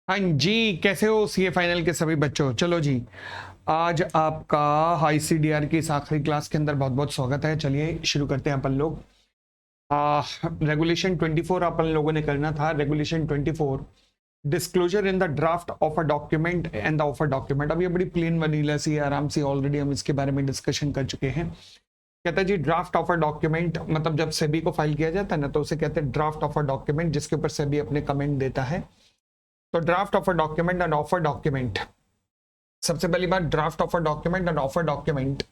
हाँ जी, कैसे हो सीए फाइनल के सभी बच्चों। चलो जी, आज आपका हाई सीडीआर की इस आखिरी क्लास के अंदर बहुत बहुत स्वागत है। चलिए शुरू करते हैं अपन लोग। रेगुलेशन 24 अपन लोगों ने करना था। Regulation 24, disclosure in the draft of a document and the offer document. अब ये बड़ी प्लेन वनीला सी आराम से ऑलरेडी हम इसके बारे में डिस्कशन कर चुके हैं। कहता है जी ड्राफ्ट ऑफ अ डॉक्यूमेंट, मतलब जब सेबी को फाइल किया जाता है ना, तो उसे कहते हैं ड्राफ्ट ऑफ अ डॉक्यूमेंट, जिसके ऊपर सेबी अपने कमेंट देता है। तो draft of a document and offer document, सबसे पहली बात, draft of a document and offer document,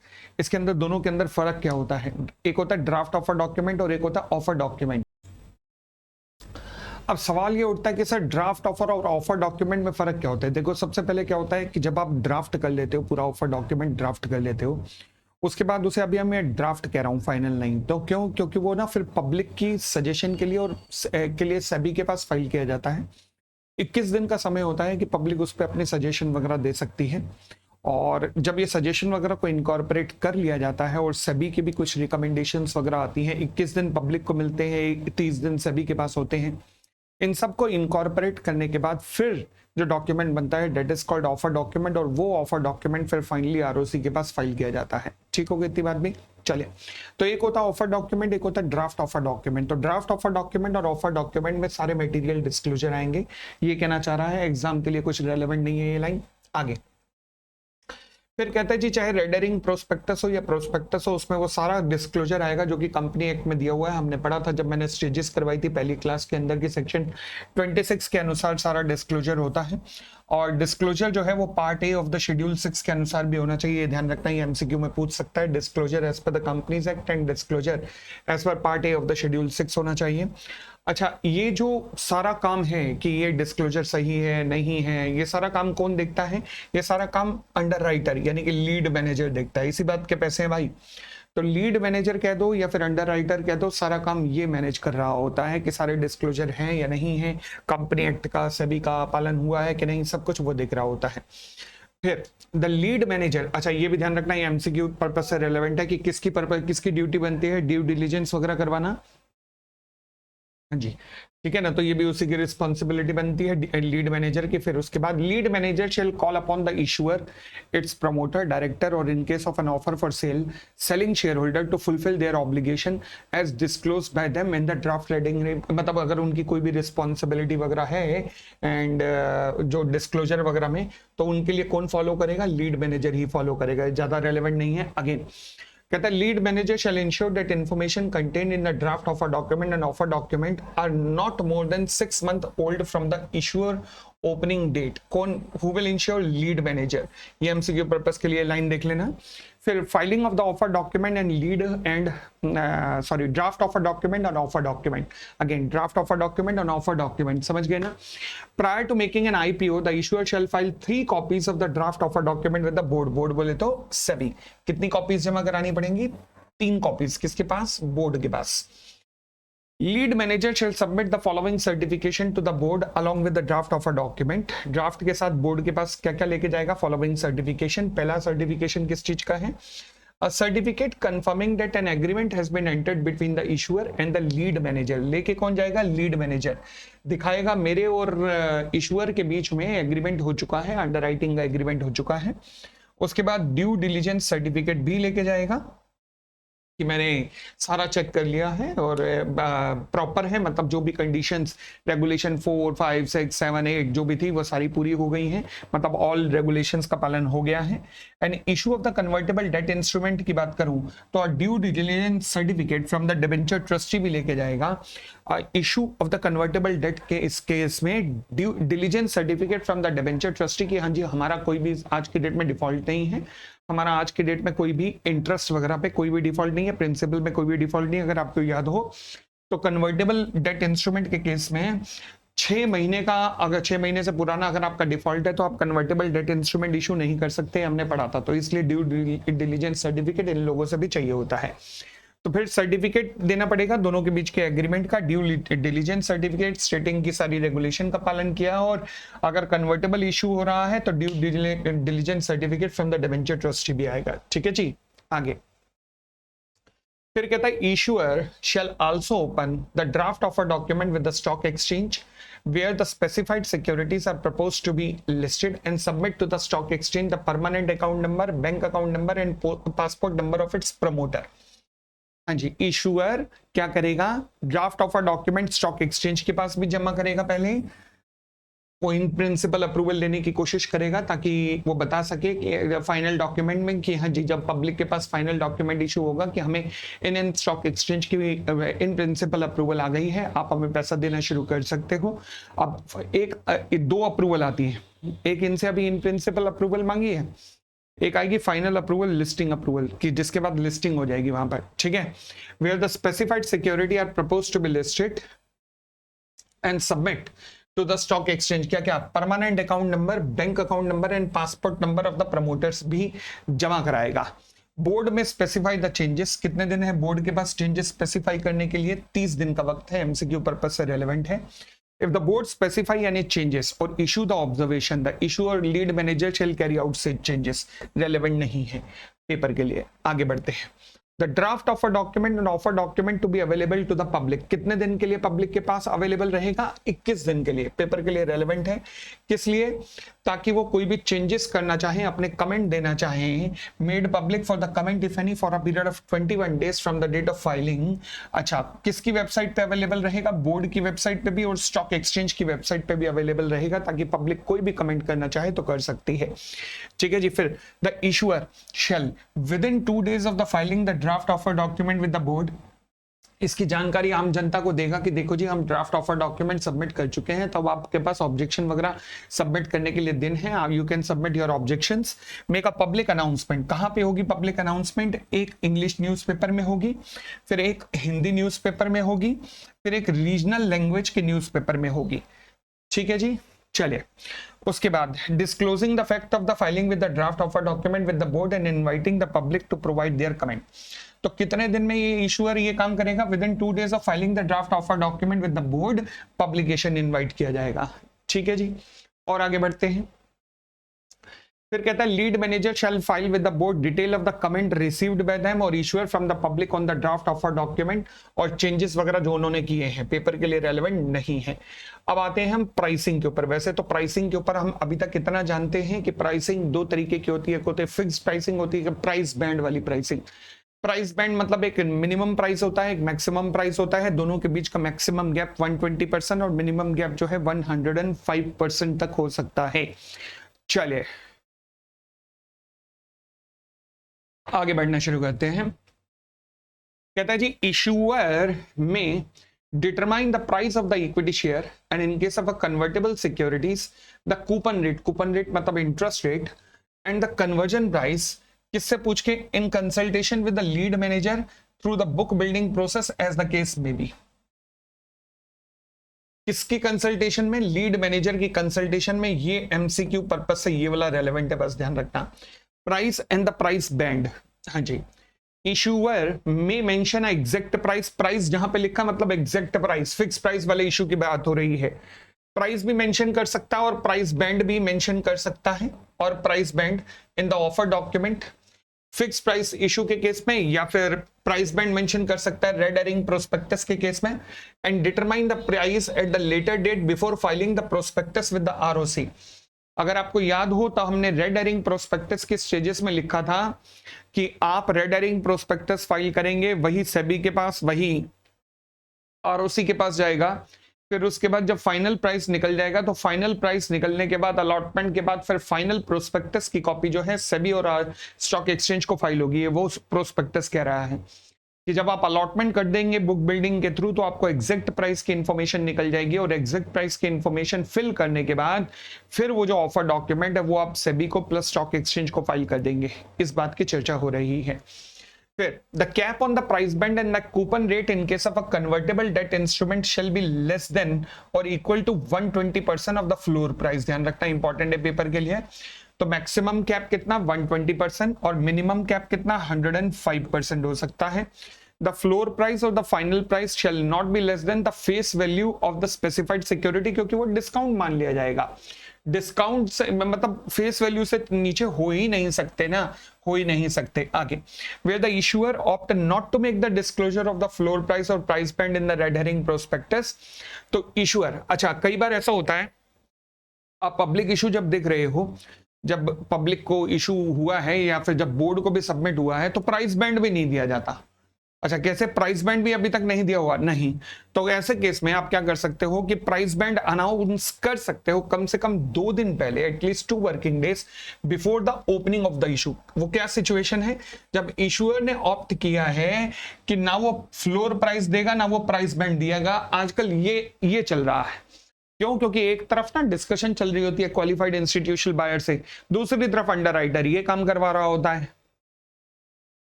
इसके अंदर दोनों के अंदर फर्क क्या होता है? एक होता है ड्राफ्ट ऑफर डॉक्यूमेंट और एक होता है ऑफर डॉक्यूमेंट। अब सवाल ये उठता है कि सर ड्राफ्ट ऑफर और ऑफर डॉक्यूमेंट में फर्क क्या होता है? देखो, सबसे पहले क्या होता है कि जब आप ड्राफ्ट कर लेते हो, पूरा ऑफर डॉक्यूमेंट ड्राफ्ट कर लेते हो, उसके बाद उसे अभी मैं ड्राफ्ट कह रहा हूँ, फाइनल नहीं। तो क्यों? क्योंकि वो ना फिर पब्लिक की सजेशन के लिए और के लिए सेबी के पास फाइल किया जाता है। 21 दिन का समय होता है कि पब्लिक उस पर अपने सजेशन वगैरह दे सकती है। और जब ये सजेशन वगैरह को इनकॉर्पोरेट कर लिया जाता है और सभी की भी कुछ रिकमेंडेशंस वगैरह आती हैं, 21 दिन पब्लिक को मिलते हैं, 30 दिन सभी के पास होते हैं। इन सबको इनकॉर्पोरेट करने के बाद फिर जो डॉक्यूमेंट बनता है, that is called offer document, और वो ऑफर डॉक्यूमेंट फिर फाइनली आरओसी के पास फाइल किया जाता है। ठीक हो गई इतनी बात भी? चलिए, तो एक होता है ऑफर डॉक्यूमेंट, एक होता है ड्राफ्ट ऑफर डॉक्यूमेंट। तो ड्राफ्ट ऑफर डॉक्यूमेंट और ऑफर डॉक्यूमेंट में सारे मटेरियल डिस्क्लोजर आएंगे। ये कहना चाह रहा है, एग्जाम के लिए कुछ रेलेवेंट नहीं है ये लाइन। आगे फिर कहता है जी, चाहे रेडरिंग प्रोस्पेक्टस हो या प्रोस्पेक्टस हो, उसमें वो सारा डिस्क्लोजर आएगा जो कि कंपनी एक्ट में दिया हुआ है। हमने पढ़ा था जब मैंने स्टेजेस करवाई थी पहली क्लास के अंदर, की सेक्शन 26 के अनुसार सारा डिस्क्लोजर होता है। और डिस्क्लोजर जो है वो part A of the schedule 6 के अनुसार भी होना चाहिए। ध्यान रखना, ये एमसीक्यू में पूछ सकता है। Disclosure as per the companies act and disclosure as per part A of the schedule 6 होना चाहिए। अच्छा, ये जो सारा काम है कि ये डिस्क्लोजर सही है नहीं है, ये सारा काम कौन देखता है? ये सारा काम अंडर राइटर यानी कि लीड मैनेजर देखता है। इसी बात के पैसे हैं भाई। तो लीड मैनेजर कह दो या फिर अंडर राइटर कह दो, सारा काम ये मैनेज कर रहा होता है कि सारे डिस्क्लोजर हैं या नहीं है, कंपनी एक्ट का सभी का पालन हुआ है कि नहीं, सब कुछ वो देख रहा होता है। फिर द लीड मैनेजर, अच्छा ये भी ध्यान रखना, ये एमसीक्यू पर्पस से रेलेवेंट है कि किसकी पर्पस, किसकी ड्यूटी बनती है, ड्यू डिलीजेंस वगैरह करवाना। हाँ जी, ठीक है ना। तो ये भी उसी की रिस्पॉन्सिबिलिटी बनती है लीड मैनेजर की। फिर उसके बाद lead manager shall call upon the issuer, its promoter, director, और in case of an offer for sale, selling shareholder to fulfil their obligation as disclose by them in the draft reading. मतलब अगर उनकी कोई भी responsibility वगैरह है and जो disclosure वगैरह में, तो उनके लिए कौन फॉलो करेगा? लीड मैनेजर ही फॉलो करेगा। ज्यादा रेलेवेंट नहीं है। अगेन कहता है lead manager shall ensure that information contained in the draft of a document and offer document are not more than 6 month old from the issuer opening date. कौन? Who will ensure? Lead manager. ये MCQ purpose के लिए line देख लेना। फिर filing of the offer document and lead and sorry draft offer document और offer document. Again draft offer document और offer document, समझ गए ना? Prior to making an IPO, the issuer shall file 3 copies of the draft offer document with the board. Board बोले तो सभी। कितनी copies जमा करानी पड़ेंगी? 3 कॉपीज। किसके पास? बोर्ड के पास। Lead manager shall submit the following certification to the board along with the draft offer document. Draft के साथ बोर्ड के पास क्या क्या लेके जाएगा? Following certification. पहला सर्टिफिकेशन किस चीज का है? A certificate confirming that an agreement has been entered between the issuer and the lead manager. लेके कौन जाएगा? लीड मैनेजर दिखाएगा मेरे और इशूअर के बीच में एग्रीमेंट हो चुका है, अंडरराइटिंग का एग्रीमेंट हो चुका है। उसके बाद ड्यू डिलीजेंस सर्टिफिकेट भी लेके जाएगा कि मैंने सारा चेक कर लिया है और प्रॉपर है, मतलब जो भी कंडीशंस रेगुलेशन 4, 5, 6, 7, 8 जो भी थी वो सारी पूरी हो गई हैं, मतलब ऑल रेगुलेशंस का पालन हो गया है। And issue of the convertible debt instrument की बात करूं तो due diligence certificate from the debenture trustee भी लेके जाएगा। Issue of the convertible debt के इस केस में due diligence certificate from the debenture trustee की, हाँ जी हमारा कोई भी आज की डेट में डिफॉल्ट नहीं है, हमारा आज की डेट में कोई भी इंटरेस्ट वगैरह पे कोई भी डिफॉल्ट नहीं है, प्रिंसिपल में कोई भी डिफॉल्ट नहीं है। अगर आपको याद हो तो कन्वर्टेबल डेट इंस्ट्रूमेंट के केस में 6 महीने का, अगर 6 महीने से पुराना अगर आपका डिफॉल्ट है तो आप कन्वर्टेबल डेट इंस्ट्रूमेंट इशू नहीं कर सकते, हमने पढ़ा था। तो इसलिए ड्यू डिलीजेंस सर्टिफिकेट इन लोगों से भी चाहिए होता है। तो फिर सर्टिफिकेट देना पड़ेगा दोनों के बीच के एग्रीमेंट का, ड्यू डिलीजेंस सर्टिफिकेट स्टेटिंग की सारी रेगुलेशन का पालन किया, और अगर कन्वर्टेबल इशू हो रहा है तो due diligence certificate from the debenture trustee भी आएगा। ठीक है जी, आगे फिर कहता है issuer shell also open the draft of a document with the stock exchange where the specified securities are proposed to be listed and submit to the stock exchange the permanent account number, bank account number and passport number of its promoter. हाँ जी, issuer क्या करेगा, draft of a document stock exchange के पास भी जमा करेगा, पहले वो in principle approval लेने की कोशिश करेगा ताकि वो बता सके कि फाइनल डॉक्यूमेंट में कि हाँ जी, जब पब्लिक के पास फाइनल डॉक्यूमेंट इशू होगा कि हमें इन स्टॉक एक्सचेंज की इन प्रिंसिपल अप्रूवल आ गई है, आप हमें पैसा देना शुरू कर सकते हो। अब दो अप्रूवल आती है, एक इनसे अभी इन प्रिंसिपल अप्रूवल मांगी है, एक आएगी फाइनल अप्रूवल, लिस्टिंग अप्रूवल की, जिसके बाद लिस्टिंग हो जाएगी वहां पर, ठीक है। Where the specified security are propose to be listed and submit to the stock exchange, क्या क्या, permanent account number, bank account number and passport number of the promoters भी जमा कराएगा। बोर्ड में स्पेसिफाई द चेंजेस, कितने दिन है board के पास चेंजेस स्पेसिफाई करने के लिए, 30 दिन का वक्त है, एमसीक्यू पर्पज से रेलेवेंट है। If the board specify any changes or issue the observation, the issuer lead manager shall carry out said changes. Relevant नहीं है पेपर के लिए। आगे बढ़ते हैं। The draft of a document and offer document to be available to the public, कितने दिन के लिए पब्लिक के पास अवेलेबल रहेगा, 21 दिन के लिए, पेपर के लिए रेलेवेंट है। किस लिए, ताकि वो कोई भी चेंजेस करना चाहे, अपने कमेंट देना चाहे, made public for the comment if any for a period of 21 days from the date of filing. अच्छा, किसकी वेबसाइट पे अवेलेबल रहेगा, बोर्ड की वेबसाइट पे भी और स्टॉक एक्सचेंज की वेबसाइट पे भी अवेलेबल रहेगा, ताकि पब्लिक कोई भी कमेंट करना चाहे तो कर सकती है, ठीक है जी। फिर the issuer shall within 2 days of the filing the draft offer document with the board, इसकी जानकारी आम जनता को देगा कि देखो जी, हम ड्राफ्ट ऑफर डॉक्यूमेंट सबमिट कर चुके हैं, तब आपके पास ऑब्जेक्शन वगैरह सबमिट करने के लिए दिन है, you can submit your objections. Make a public announcement, कहां पे होगी पब्लिक अनाउंसमेंट, एक इंग्लिश न्यूज़पेपर में होगी, फिर एक हिंदी न्यूज़पेपर में होगी, फिर एक रीजनल लैंग्वेज के न्यूज़पेपर में होगी, ठीक है जी। चलिए, उसके बाद disclosing the fact of the filing with the draft offer document with the board and inviting the public to provide their comment. तो कितने दिन में ये इशूअर ये काम करेगा, within 2 days of filing the draft offer document with the board, publication invite किया जाएगा, ठीक है जी। और आगे बढ़ते हैं, फिर कहता है lead manager shall file with the board detail of the comment received by them और issuer from the public on the draft offer document, और चेंजेस वगैरह जो उन्होंने किए हैं पेपर के लिए रेलेवेंट नहीं है। अब आते हैं हम प्राइसिंग के ऊपर। वैसे तो प्राइसिंग के ऊपर हम अभी तक इतना जानते हैं कि प्राइसिंग 2 तरीके की होती है, एक होती है फिक्स प्राइसिंग, होती है प्राइस बैंड वाली प्राइसिंग। प्राइस बैंड मतलब एक मिनिमम प्राइस होता है, एक मैक्सिमम प्राइस होता है, दोनों के बीच का मैक्सिमम गैप 120% और मिनिमम गैप जो है 105% तक हो सकता है। चलिए आगे बढ़ना शुरू करते हैं। कहता है जी, इशूअर में determine the price of the equity share and in case of a convertible securities the coupon rate मतलब interest rate and the conversion price, किससे पूछ के, in consultation with the lead manager through the book building process as the case may be। किसकी consultation में, lead manager की consultation में। ये MCQ purpose से ये वाला रेलेवेंट है, बस ध्यान रखना। Price and the price band, हाँ जी। इशूअर में मेंशन एग्जैक्ट प्राइस, प्राइस जहां पे लिखा मतलब एग्जैक्ट प्राइस, फिक्स प्राइस वाले इशू की बात हो रही है। प्राइस भी मेंशन कर सकता है और प्राइस बैंड भी मेंशन कर सकता है, और price band in the offer document fix price issue के केस में, या फिर प्राइस बैंड मेंशन कर सकता है रेड हेरिंग प्रोस्पेक्टस के केस में। And determine the price at the later date before filing the prospectus with the ROC. अगर आपको याद हो तो हमने रेड हेरिंग प्रोस्पेक्टस के स्टेजेस में लिखा था कि आप रेड हेरिंग प्रोस्पेक्टस फाइल करेंगे, वही सेबी के पास, वही आरओसी के पास जाएगा, फिर उसके बाद जब फाइनल प्राइस निकल जाएगा तो फाइनल प्राइस निकलने के बाद अलॉटमेंट के बाद फिर फाइनल प्रोस्पेक्टस की कॉपी जो है सेबी और स्टॉक एक्सचेंज को फाइल होगी। वो प्रोस्पेक्टस कह रहा है कि जब आप अलॉटमेंट कर देंगे बुक बिल्डिंग के थ्रू तो आपको एग्जैक्ट प्राइस की इंफॉर्मेशन निकल जाएगी, और एग्जैक्ट प्राइस की इंफॉर्मेशन फिल करने के बाद फिर वो जो ऑफर डॉक्यूमेंट है वो आप सेबी को प्लस स्टॉक एक्सचेंज को फाइल कर देंगे। इस बात की चर्चा हो रही है। फिर the cap on the price band and the coupon rate in case of a convertible debt instrument shall be less than और equal to 120% of the floor price. ध्यान रखना इंपॉर्टेंट है पेपर के लिए। तो मैक्सिमम कैप कितना 120% और minimum cap कितना 105% हो सकता है। द फ्लोर प्राइस और the final price shall not be less then the face value of the specified security, क्योंकि वो डिस्काउंट मान लिया जाएगा। डिस्काउंट से मतलब फेस वैल्यू से नीचे हो ही नहीं सकते ना, हो ही नहीं सकते। आगे, where the issuer opt not to make the disclosure of the floor price और price band in the red herring prospectus. तो इशूअर, अच्छा कई बार ऐसा होता है आप पब्लिक इशू जब देख रहे हो, जब पब्लिक को इशू हुआ है या फिर जब बोर्ड को भी सबमिट हुआ है तो प्राइस बैंड भी नहीं दिया जाता। अच्छा, कैसे? प्राइस बैंड भी अभी तक नहीं दिया हुआ, नहीं। तो ऐसे केस में आप क्या कर सकते हो कि प्राइस बैंड अनाउंस कर सकते हो कम से कम 2 दिन पहले, at least 2 working days before the opening of the issue. वो क्या सिचुएशन है? जब इशूअर ने ऑप्ट किया है कि ना वो फ्लोर प्राइस देगा ना वो प्राइस बैंड दिएगा। आजकल ये चल रहा है। क्यों? क्योंकि एक तरफ ना डिस्कशन चल रही होती है क्वालिफाइड इंस्टीट्यूशनल बायर से, दूसरी तरफ अंडरराइटर ये काम करवा रहा होता है।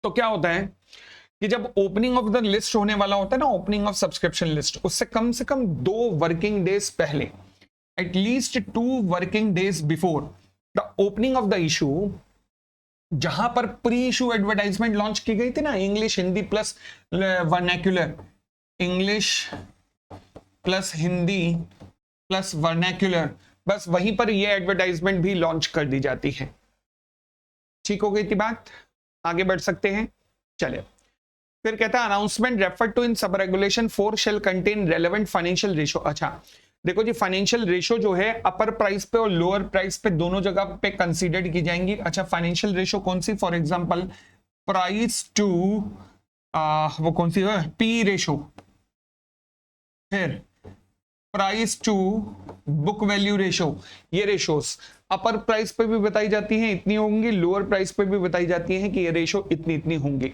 तो क्या होता है कि जब ओपनिंग ऑफ द लिस्ट होने वाला होता है ना, ओपनिंग ऑफ सब्सक्रिप्शन लिस्ट, उससे कम से कम 2 वर्किंग डेज पहले, at least 2 working days before the opening of the issue, जहां पर प्री इशू एडवर्टाइजमेंट लॉन्च की गई थी ना, English Hindi plus vernacular, English plus Hindi plus vernacular, बस वहीं पर ये एडवर्टाइजमेंट भी लॉन्च कर दी जाती है। ठीक हो गई थी बात, आगे बढ़ सकते हैं। चले, फिर कहता है announcement refer to in sub regulation 4 shall contain relevant financial ratio. अच्छा देखो जी, फाइनेंशियल रेशो जो है अपर प्राइस पे और लोअर प्राइस पे दोनों जगह पे कंसीडर्ड की जाएंगी। अच्छा, फाइनेंशियल रेशो कौन सी? फॉर एग्जांपल प्राइस टू वो कौन सी है? पी रेशो, फिर price to book value ratio. ये रेशोस अपर प्राइस पे भी बताई जाती हैं, इतनी होंगी, लोअर प्राइस पे भी बताई जाती हैं कि ये रेशो इतनी इतनी होंगी।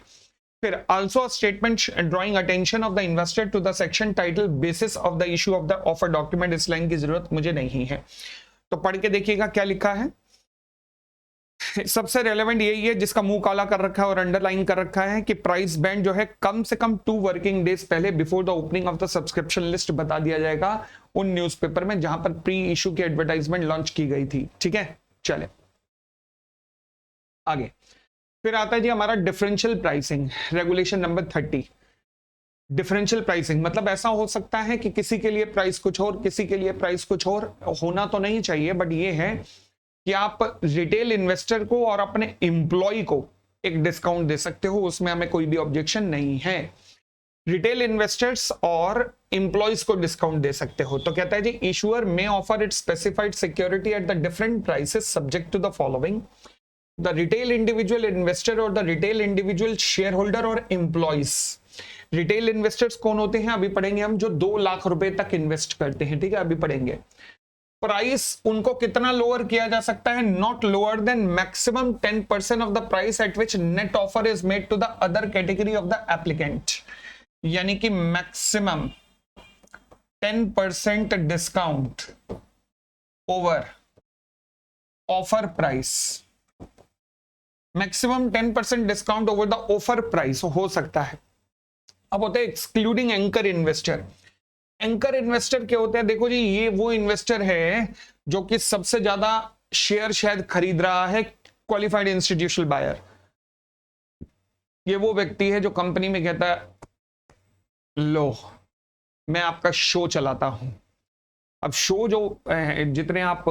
फिर also a statement drawing attention of the investor to the section title basis of the issue of the offer document। इस लाइन की जरूरत मुझे नहीं है, तो पढ़ के देखिएगा क्या लिखा है। सबसे रेलेवेंट यही है जिसका मुंह काला कर रखा है और अंडरलाइन कर रखा है कि प्राइस बैंड जो है कम से कम 2 वर्किंग डेज पहले before the opening of the subscription list बता दिया जाएगा उन न्यूज़पेपर में जहां पर प्री इशू की एडवर्टाइजमेंट लॉन्च की गई थी। ठीक है, चले आगे। फिर आता है जी हमारा differential pricing, regulation number 30। Differential pricing मतलब ऐसा हो सकता है कि किसी के लिए प्राइस कुछ और, किसी के लिए प्राइस कुछ और, होना तो नहीं चाहिए, बट ये है कि आप रिटेल इन्वेस्टर को और अपने एम्प्लॉय को एक डिस्काउंट दे सकते हो, उसमें हमें कोई भी ऑब्जेक्शन नहीं है। रिटेल इन्वेस्टर्स और एम्प्लॉयज को डिस्काउंट दे सकते हो। तो कहता है जी issuer may offer it specified security at the different prices subject to the following: the retail individual investor और the retail individual shareholder और employees। रिटेल इन्वेस्टर्स कौन होते हैं अभी पढ़ेंगे हम, जो 2 लाख रुपए तक इन्वेस्ट करते हैं। ठीक है, अभी पढ़ेंगे। प्राइस उनको कितना लोअर किया जा सकता है? Not lower than maximum 10% of the price at which net offer is made to the other category of the applicant. यानी कि maximum 10% discount over offer price, maximum 10% discount over the offer price हो सकता है। अब होता है excluding anchor investor. Anchor investor क्या होते हैं? देखो जी, ये वो इन्वेस्टर है जो कि सबसे ज्यादा शेयर शायद खरीद रहा है, क्वालिफाइड इंस्टीट्यूशनल बायर। ये वो व्यक्ति है जो कंपनी में कहता है लो मैं आपका शो चलाता हूं। अब शो जो जितने आप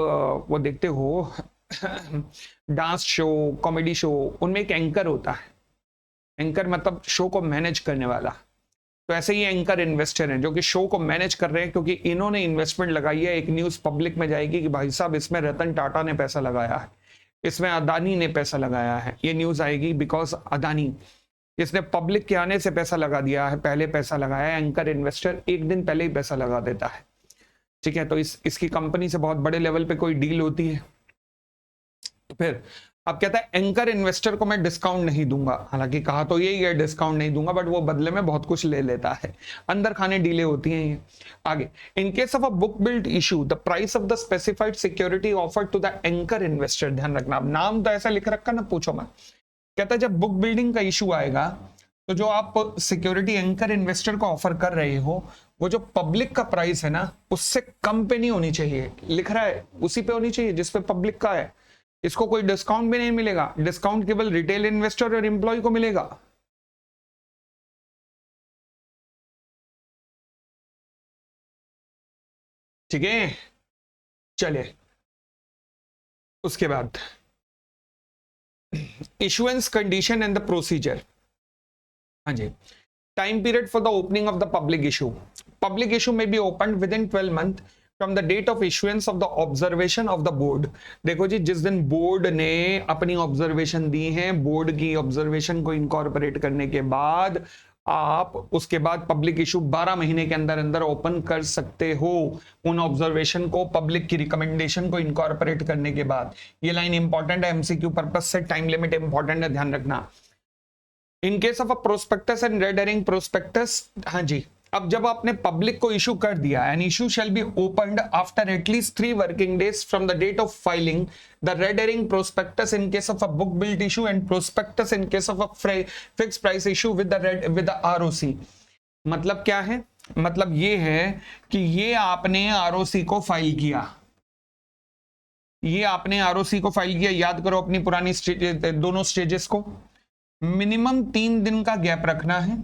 वो देखते हो डांस शो, कॉमेडी शो, उनमें एक एंकर होता है। एंकर मतलब शो को मैनेज करने वाला। तो ऐसे ही एंकर इन्वेस्टर हैं जो कि शो को मैनेज कर रहे हैं, क्योंकि इन्होंने इन्वेस्टमेंट लगाई है। एक न्यूज पब्लिक में जाएगी कि भाई साहब इसमें रतन टाटा ने पैसा लगाया है, इसमें अदानी ने पैसा लगाया है। ये न्यूज आएगी बिकॉज अदानी, इसने पब्लिक के आने से पैसा लगा दिया है, पहले पैसा लगाया है। एंकर इन्वेस्टर एक दिन पहले ही पैसा लगा देता है। ठीक है, तो इसकी कंपनी से बहुत बड़े लेवल पे कोई डील होती है। तो फिर अब कहता है एंकर इन्वेस्टर को मैं डिस्काउंट नहीं दूंगा। हालांकि कहा तो यही है डिस्काउंट नहीं दूंगा, बट वो बदले में बहुत कुछ ले लेता है। अंदर खाने डीले होती हैं ये। आगे, in case of a book build issue the price of the specified security offered to the anchor investor. ध्यान रखना, अब नाम तो ऐसा लिख रखा ना, पूछो मत। कहता है जब बुक बिल्डिंग का इशू आएगा तो जो आप सिक्योरिटी एंकर इन्वेस्टर को ऑफर कर रहे हो, वो जो पब्लिक का प्राइस है ना, उससे कम पे नहीं होनी चाहिए। लिख रहा है उसी पे होनी चाहिए जिसपे पब्लिक का है। इसको कोई डिस्काउंट भी नहीं मिलेगा। डिस्काउंट केवल रिटेल इन्वेस्टर और एम्प्लॉय को मिलेगा। ठीक है, चलिए उसके बाद issuance condition and the procedure. हाँ जी, time period for the opening of the public issue. Public issue में be open within 12 month from the date of issuance of the observation of the board. देखो जी, जिस दिन board ने अपनी observation दी है, बोर्ड की ऑब्जर्वेशन को इनकॉर्पोरेट करने के बाद आप उसके बाद पब्लिक इशू 12 महीने के अंदर अंदर ओपन कर सकते हो, उन ऑब्जर्वेशन को पब्लिक की रिकमेंडेशन को इनकॉर्पोरेट करने के बाद। ये लाइन इंपॉर्टेंट है, एमसीक्यू पर्पस से टाइम लिमिट इंपॉर्टेंट है, ध्यान रखना। इन case of a prospectus and red herring prospectus, हाँ जी, अब जब आपने पब्लिक को इशू कर दिया, an issue shall be opened after at least 3 working days from the date of filing the red herring prospectus in case of a book built issue and prospectus in case of a fix price issue with the ROC. मतलब क्या है? मतलब ये है कि ये आपने ROC को फाइल किया, ये आपने आरओसी को फाइल किया, याद करो अपनी पुरानी दोनों स्टेजेस को। मिनिमम 3 दिन का गैप रखना है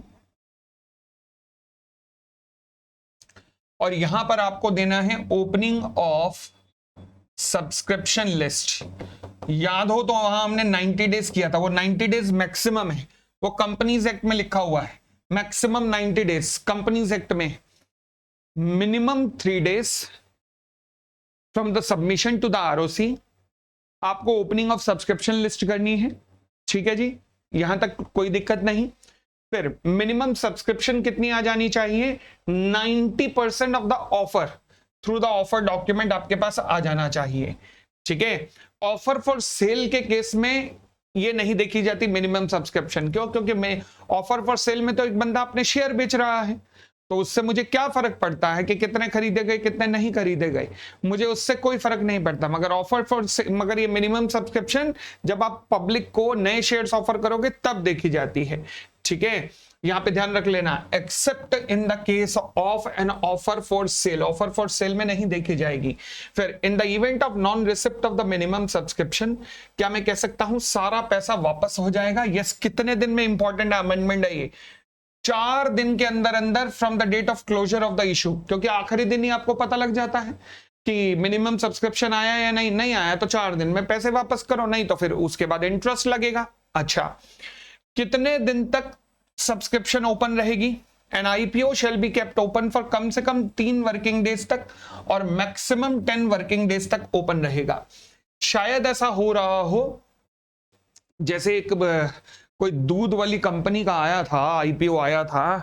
और यहां पर आपको देना है ओपनिंग ऑफ सब्सक्रिप्शन लिस्ट। याद हो तो वहां हमने 90 डेज किया था, वो 90 डेज मैक्सिमम है, वो कंपनीज एक्ट में लिखा हुआ है, मैक्सिमम 90 डेज कंपनीज एक्ट में, minimum 3 days from the submission to the ROC आपको ओपनिंग ऑफ सब्सक्रिप्शन लिस्ट करनी है। ठीक है जी, यहां तक कोई दिक्कत नहीं। फिर मिनिमम सब्सक्रिप्शन कितनी आ जानी चाहिए? 90% of the offer through the offer document आपके पास आ जाना चाहिए। ठीक है, ऑफर फॉर सेल के केस में ये नहीं देखी जाती मिनिमम सब्सक्रिप्शन। क्यों? क्योंकि मैं ऑफर फॉर सेल में तो एक बंदा अपने शेयर बेच रहा है, तो उससे मुझे क्या फर्क पड़ता है कि कितने खरीदे गए कितने नहीं खरीदे गए, मुझे उससे कोई फर्क नहीं पड़ता। मगर ये मिनिमम सब्सक्रिप्शन जब आप पब्लिक को नए शेयर्स ऑफर करोगे तब देखी जाती है। ठीक है, यहां पे ध्यान रख लेना, accept in the case of an offer for cell, offer for cell में नहीं देखी जाएगी। फिर इन the event of non receipt of the minimum subscription, क्या मैं कह सकता हूं सारा पैसा वापस हो जाएगा? यस। कितने दिन में? इंपॉर्टेंट अमेंडमेंट है ये, 4 दिन के अंदर अंदर from the date of closure of the issue. क्योंकि आखिरी दिन ही आपको पता लग जाता है कि मिनिमम सब्सक्रिप्शन आया या नहीं, नहीं आया तो 4 दिन में पैसे वापस करो, नहीं तो फिर उसके बाद इंटरेस्ट लगेगा। अच्छा, कितने दिन तक सब्सक्रिप्शन ओपन रहेगी? An IPO shall be kept open for कम से कम 3 वर्किंग डेज तक और मैक्सिमम 10 वर्किंग डेज तक ओपन रहेगा। शायद ऐसा हो रहा हो जैसे एक कोई दूध वाली कंपनी का आया था, आईपीओ आया था,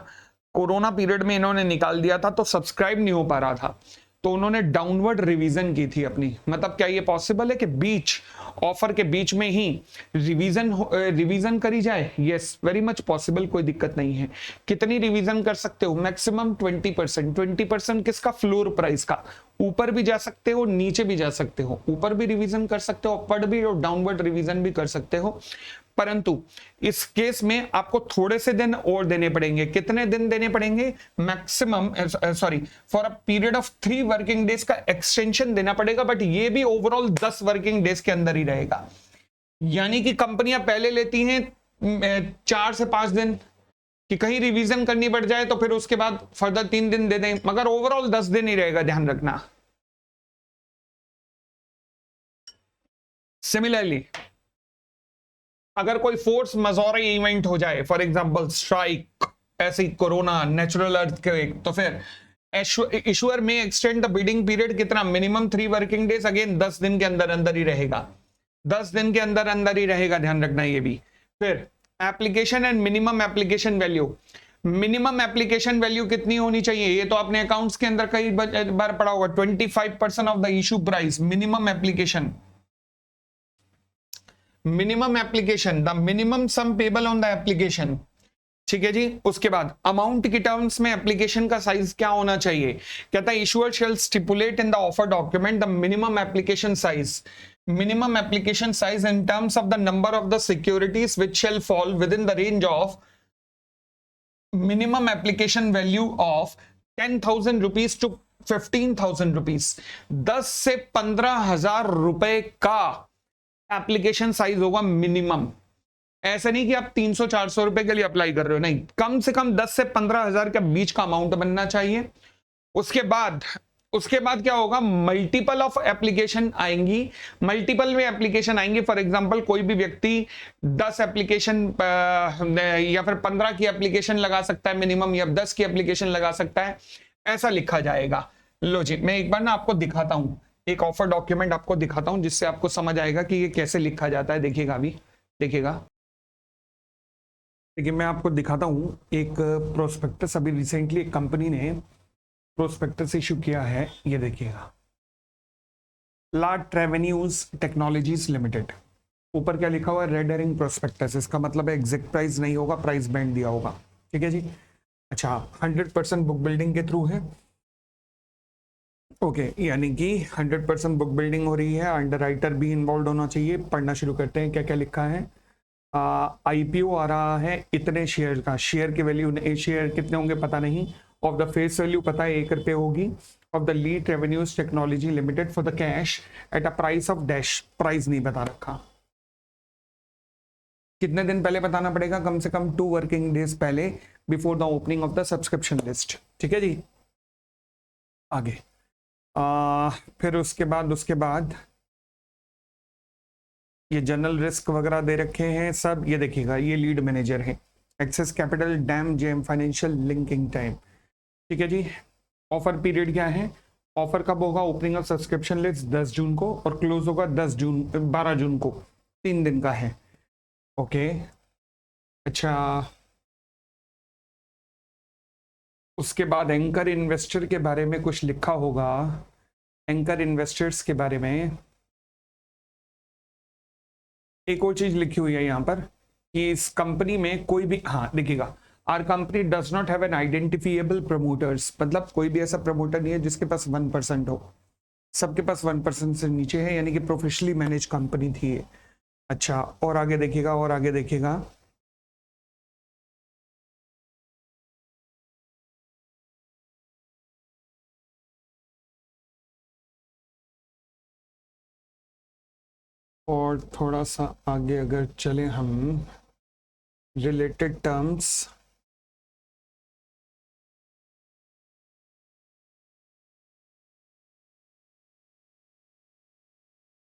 कोरोना पीरियड में इन्होंने निकाल दिया था तो सब्सक्राइब नहीं हो पा रहा था, तो उन्होंने डाउनवर्ड रिवीजन की थी अपनी। मतलब क्या ये पॉसिबल है कि बीच ऑफर के बीच में ही रिवीजन करी जाए? यस, वेरी मच पॉसिबल, कोई दिक्कत नहीं है। कितनी रिवीजन कर सकते हो? मैक्सिमम 20%। 20% किसका? फ्लोर प्राइस का। ऊपर भी जा सकते हो, नीचे भी जा सकते हो, ऊपर भी रिवीजन कर सकते हो, अपवर्ड भी और डाउनवर्ड रिवीजन भी कर सकते हो। परंतु इस केस में आपको थोड़े से दिन और देने पड़ेंगे। कितने दिन देने पड़ेंगे? Maximum for a period of 3 working days का एक्सटेंशन देना पड़ेगा, बट ये भी ओवरऑल 10 वर्किंग डेज के अंदर ही रहेगा। यानी कि कंपनियां पहले लेती हैं 4 से 5 दिन कि कहीं रिवीजन करनी पड़ जाए तो फिर उसके बाद फर्दर 3 दिन दे दें, मगर ओवरऑल 10 दिन ही रहेगा, ध्यान रखना। सिमिलरली अगर कोई फोर्स मजोरी इवेंट हो जाए, फॉर एग्जांपल स्ट्राइक, ऐसी कोरोना, नेचुरल अर्थक्वेक, तो फिर इशूअर में एक्सटेंड द बिडिंग पीरियड कितना? मिनिमम 3 वर्किंग डेज, अगेन 10 दिन के अंदर अंदर ही रहेगा, 10 दिन के अंदर अंदर ही रहेगा, ध्यान रखना ये भी। फिर application and minimum application value. Minimum application value कितनी होनी चाहिए? ये तो आपने अकाउंट्स के अंदर कई बार पढ़ा होगा, 25% of the issue price, minimum application. Minimum application, the minimum some payable on the application. ठीक है जी, उसके बाद अमाउंट की टर्म्स में एप्लीकेशन का साइज क्या होना चाहिए? कहता है issuer shall stipulate in the offer document the minimum application size, minimum application size in terms of the number of the securities which shall fall within the range of minimum application value of 10,000 rupees to 15,000 rupees। 10 से 15,000 रुपए का application size होगा minimum. ऐसा नहीं कि आप 300-400 रुपए के लिए अप्लाई कर रहे हो, नहीं, कम से कम 10 से 15,000 के बीच का अमाउंट बनना चाहिए। उसके बाद उसके बाद क्या होगा, मल्टीपल ऑफ एप्लीकेशन आएंगी, मल्टीपल में एप्लीकेशन आएंगी। फॉर एग्जांपल कोई भी व्यक्ति 10 एप्लीकेशन या फिर 15 की एप्लीकेशन लगा सकता है मिनिमम, या 10 की एप्लीकेशन लगा सकता है, ऐसा लिखा जाएगा। लो जी, मैं एक बार ना आपको दिखाता हूं, एक ऑफर डॉक्यूमेंट आपको दिखाता हूं जिससे आपको समझ आएगा कि ये कैसे लिखा जाता है। देखिएगा, अभी देखिएगा, देखिए मैं आपको दिखाता हूं एक प्रोस्पेक्टस। अभी रिसेंटली एक कंपनी ने प्रोस्पेक्टस इशू किया है, ये देखिएगा, लार्ज रेवेन्यूज टेक्नोलॉजीज लिमिटेड। ऊपर क्या लिखा हुआ है, रेड हेरिंग प्रोस्पेक्टस। इसका मतलब है एग्जैक्ट प्राइस नहीं होगा, प्राइस बैंड दिया होगा, ठीक है जी। अच्छा, 100% बुक बिल्डिंग के थ्रू है, ओके यानी कि 100% बुक बिल्डिंग हो रही है, अंडरराइटर भी इन्वॉल्व होना चाहिए। पढ़ना शुरू करते हैं, क्या क्या लिखा है। आईपीओ आ रहा है इतने शेयर का, शेयर की वैल्यू, शेयर कितने होंगे पता नहीं, ऑफ द फेस वैल्यू पता है 1 रुपये होगी, of the lead revenues technology limited for the cash at a price of dash, price नहीं बता रखा। कितने दिन पहले बताना पड़ेगा, कम से कम 2 वर्किंग डेज पहले, before the opening of the subscription list, ठीक है जी। आगे फिर उसके बाद ये जनरल रिस्क वगैरह दे रखे हैं सब, ये देखिएगा, ये लीड मैनेजर है, Axis capital DAM JM financial linking time, ठीक है जी। ऑफर पीरियड क्या है, ऑफर कब होगा, ओपनिंग ऑफ सब्सक्रिप्शन लिस्ट 10 जून को और क्लोज होगा 12 जून को, 3 दिन का है, ओके। अच्छा, उसके बाद एंकर इन्वेस्टर के बारे में कुछ लिखा होगा, एंकर इन्वेस्टर्स के बारे में एक और चीज लिखी हुई है यहाँ पर कि इस कंपनी में कोई भी, हाँ देखिएगा, our company does not have an identifiable promoters, मतलब कोई भी ऐसा प्रमोटर नहीं है जिसके पास 1% हो, सबके पास 1% से नीचे है, यानी कि प्रोफेशनली मैनेज कंपनी थी ये। अच्छा, और आगे देखिएगा, और आगे देखिएगा, और थोड़ा सा आगे अगर चले हम, रिलेटेड टर्म्स,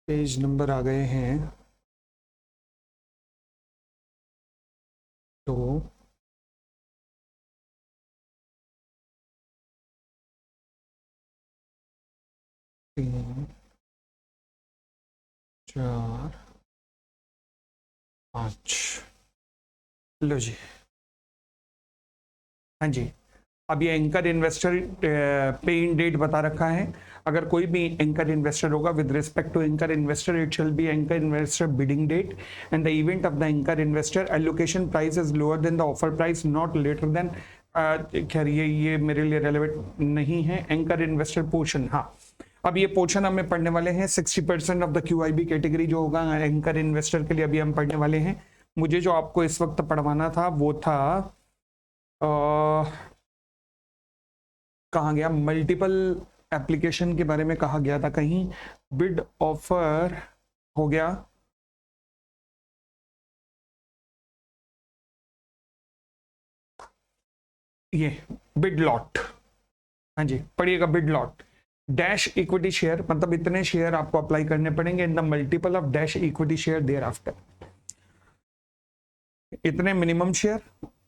पेज नंबर आ गए हैं, तो 3 4 5, लो जी, हाँ जी। अब ये एंकर इन्वेस्टर पे इन डेट बता रखा है, अगर कोई भी एंकर इन्वेस्टर होगा, with respect to anchor investor it shall be anchor investor bidding date and the event of the anchor investor allocation price is lower than the offer price not later than, खैर ये मेरे लिए relevant नहीं है। Anchor investor portion, हाँ अब ये portion हमें पढ़ने वाले हैं, 60% ऑफ द QIB कैटेगरी जो होगा एंकर इन्वेस्टर के लिए अभी हम पढ़ने वाले हैं। मुझे जो आपको इस वक्त पढ़वाना था वो था कहा गया, मल्टीपल एप्लीकेशन के बारे में कहा गया था कहीं, बिड ऑफर हो गया, ये बिड लॉट, हाँ जी पढ़िएगा, bid lot dash equity share, मतलब इतने शेयर आपको अप्लाई करने पड़ेंगे in the multiple of dash equity share their after, इतने मिनिमम शेयर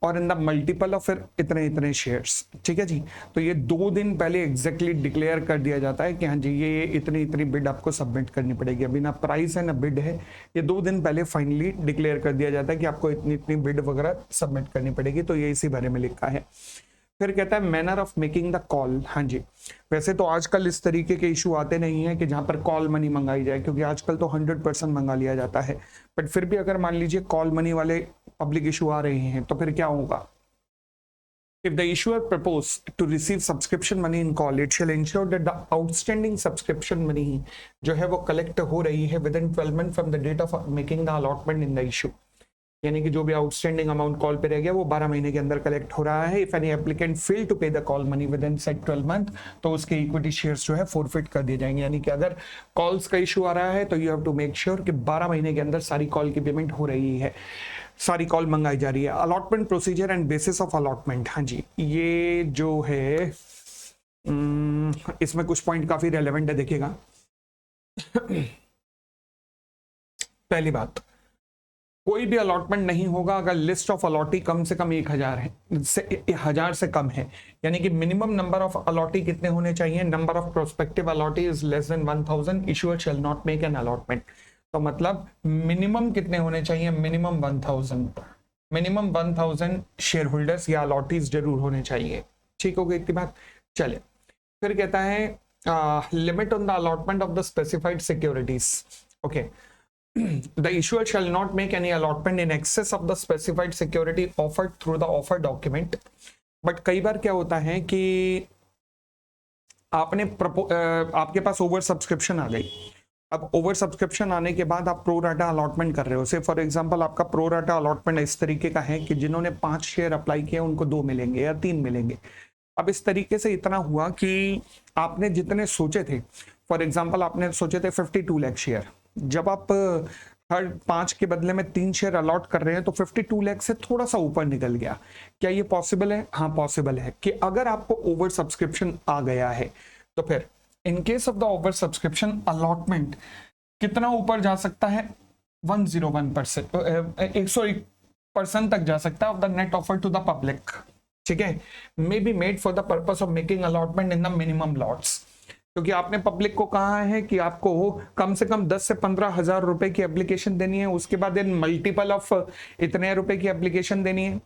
और इन द मल्टीपल ऑफ फिर इतने इतने शेयर्स, ठीक है जी। तो ये 2 दिन पहले एग्जैक्टली डिक्लेयर कर दिया जाता है कि हाँ जी ये इतनी इतनी बिड आपको सबमिट करनी पड़ेगी, अभी ना प्राइस है ना बिड है, ये 2 दिन पहले फाइनली डिक्लेयर कर दिया जाता है कि आपको इतनी इतनी बिड वगैरह सबमिट करनी पड़ेगी, तो ये इसी बारे में लिखा है। फिर कहता है manner of making the call, हाँ जी वैसे तो आजकल इस तरीके के इशू आते नहीं है कि जहां पर कॉल मनी मंगाई जाए, क्योंकि आजकल तो 100% मंगा लिया जाता है, बट फिर भी अगर मान लीजिए कॉल मनी वाले पब्लिक इशू आ रहे हैं तो फिर क्या होगा, if the issuer propose to receive subscription money in call it shall ensure that the outstanding subscription money जो है वो कलेक्ट हो रही है within 12 months from the date of making the allotment in the issue, यानी कि जो भी आउटस्टैंडिंग अमाउंट कॉल पे रह गया वो 12 महीने के अंदर कलेक्ट हो रहा है। If any applicant fail to pay the call money within set 12 month तो उसके इक्विटी शेयर्स जो है फोरफिट कर दिए जाएंगे, यानी कि अगर कॉल्स का इशू आ रहा है तो you have to make sure कि 12 महीने के अंदर सारी कॉल की पेमेंट हो रही है, सारी कॉल मंगाई जा रही है। Allotment procedure and bases of allotment, हाँ जी ये जो है इसमें कुछ पॉइंट काफी रेलेवेंट है, देखिएगा। पहली बात, कोई भी अलॉटमेंट नहीं होगा अगर लिस्ट ऑफ अलॉटी कम से कम 1000 है, 1000 से कम है। यानी कि मिनिमम नंबर ऑफ अलॉटी कितने होने चाहिए? Number of prospective allottee is less than 1000, issuer shall not make an allotment. तो मतलब मिनिमम कितने होने चाहिए? मिनिमम 1000, मिनिमम 1000 शेयर होल्डर्स या अलॉटीज जरूर होने चाहिए। ठीक हो गई इतनी बात। चले, फिर कहता है limit on the allotment of the specified securities. Okay, the issuer shall not make any allotment in excess of the specified security offered through the offer document। But कई बार क्या होता है कि आपके पास ओवर सब्सक्रिप्शन आ गई। अब ओवर सब्सक्रिप्शन आने के बाद आप प्रो राटा अलॉटमेंट कर रहे हो। से फॉर एग्जांपल आपका प्रो राटा अलॉटमेंट इस तरीके का है कि जिन्होंने 5 शेयर अप्लाई किए उनको 2 मिलेंगे या 3 मिलेंगे। अब इस तरीके से इतना हुआ कि आपने जितने सोचे थे, फॉर एग्जांपल आपने सोचे थे 52 लाख शेयर, जब आप हर 5 के बदले में 3 शेयर अलॉट कर रहे हैं तो 52 लाख से थोड़ा सा ऊपर निकल गया। क्या ये पॉसिबल है? हाँ पॉसिबल है कि अगर आपको ओवर सब्सक्रिप्शन आ गया है तो फिर in case of the over subscription allotment कितना ऊपर जा सकता है? 101%, 101% तक जा सकता है of the net offer to the public. ठीक है, may be made for the purpose of making allotment in the minimum lots. क्योंकि आपने पब्लिक को कहा है कि आपको कम से कम 10 से 15 हजार रुपए की एप्लीकेशन देनी है, उसके बाद इन मल्टीपल ऑफ इतने रुपए की एप्लीकेशन देनी है।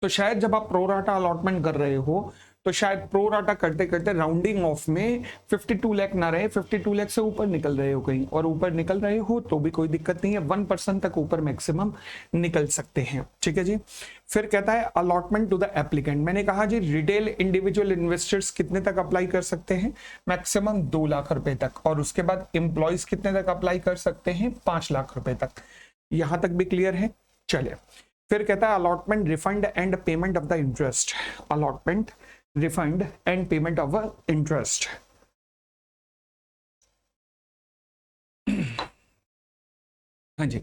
तो शायद जब आप प्रो राटा अलॉटमेंट कर रहे हो तो शायद प्रो राटा करते करते राउंडिंग ऑफ में 52 लाख ना रहे, 52 लाख से ऊपर निकल रहे हो कहीं, और ऊपर निकल रहे हो तो भी कोई दिक्कत नहीं है, 1% तक ऊपर मैक्सिमम निकल सकते हैं। ठीक है जी। फिर कहता है अलॉटमेंट टू द एप्लीकेंट। मैंने कहा जी रिटेल इंडिविजुअल इन्वेस्टर्स कितने तक अप्लाई कर सकते हैं? मैक्सिमम 2 लाख रुपए तक, और उसके बाद एम्प्लॉयज कितने तक अप्लाई कर सकते हैं? 5 लाख रुपए तक। यहां तक भी क्लियर है? चलिए, फिर कहता है allotment, refund and payment of the interest. Allotment, refund and payment of interest. हाँ जी,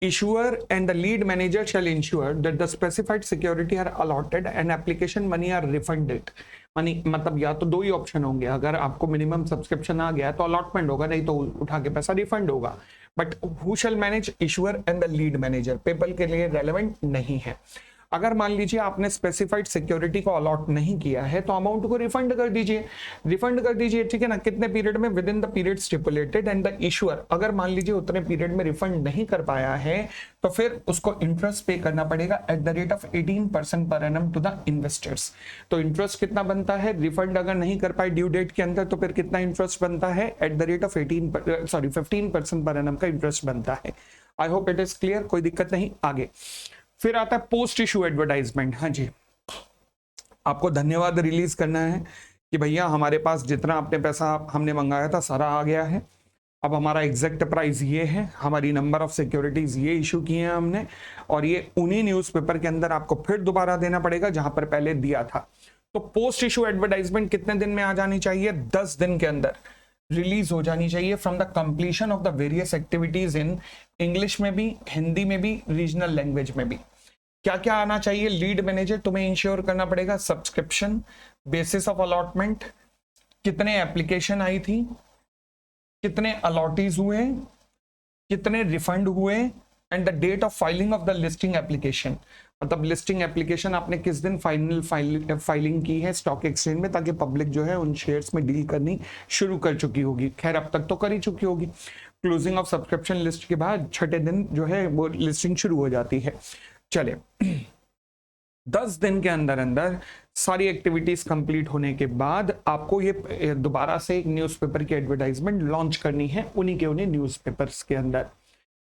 issuer and the lead manager shall ensure that the specified security are allotted and application money are refunded। Money मतलब या तो 2 ही option होंगे, अगर आपको minimum subscription आ गया तो allotment होगा, नहीं तो उठा के पैसा रिफंड होगा। But who shell manage? Issuer and the lead manager. PayPal के लिए रेलेवेंट नहीं है। अगर मान लीजिए आपने स्पेसिफाइड सिक्योरिटी को अलॉट नहीं किया है तो अमाउंट को रिफंड कर दीजिए, रिफंड कर दीजिए। ठीक है ना, कितने पीरियड में? With in the period stipulated. And the issuer अगर मान लीजिए उतने पीरियड में रिफंड नहीं कर पाया है तो फिर उसको इंटरेस्ट पे करना पड़ेगा eight the rate of 18% per annum to the investors. तो इंटरेस्ट कितना बनता है? रिफंड अगर नहीं कर पाए ड्यू डेट के अंदर तो फिर कितना इंटरेस्ट बनता है? Eight the rate of 15% per annum का इंटरेस्ट बनता है। I hope it is clear, कोई दिक्कत नहीं। आगे फिर आता है पोस्ट इशू एडवर्टाइजमेंट। हाँ जी, आपको धन्यवाद रिलीज करना है कि भैया हमारे पास जितना आपने पैसा हमने मंगाया था सारा आ गया है, अब हमारा एग्जैक्ट प्राइस ये है, हमारी नंबर ऑफ सिक्योरिटीज ये इशू किए हैं हमने, और ये उन्हीं न्यूज़पेपर के अंदर आपको फिर दोबारा देना पड़ेगा जहां पर पहले दिया था। तो पोस्ट इशू एडवर्टाइजमेंट कितने दिन में आ जानी चाहिए? 10 दिन के अंदर रिलीज हो जानी चाहिए from the completion of the various activities in English में भी, हिंदी में भी, रीजनल लैंग्वेज में भी। क्या क्या आना चाहिए? लीड मैनेजर, तुम्हें इंश्योर करना पड़ेगा सब्सक्रिप्शन, बेसिस ऑफ अलॉटमेंट, कितने एप्लीकेशन आई थी, कितने अलॉटीज हुए, कितने रिफंड हुए, and the date of filing of the listing application. मतलब लिस्टिंग एप्लीकेशन आपने किस दिन फाइलिंग की है स्टॉक एक्सचेंज में, ताकि पब्लिक जो है उन शेयर्स में डील करनी शुरू कर चुकी होगी। खैर अब तक तो कर ही चुकी होगी। क्लोजिंग ऑफ सब्सक्रिप्शन लिस्ट के बाद 6ठे दिन जो है वो लिस्टिंग शुरू हो जाती है। चले, 10 दिन के अंदर अंदर सारी एक्टिविटीज कंप्लीट होने के बाद आपको ये दोबारा से एक न्यूज़पेपर की एडवर्टाइजमेंट लॉन्च करनी है उन्हीं के उन्हीं न्यूज़पेपर्स के अंदर।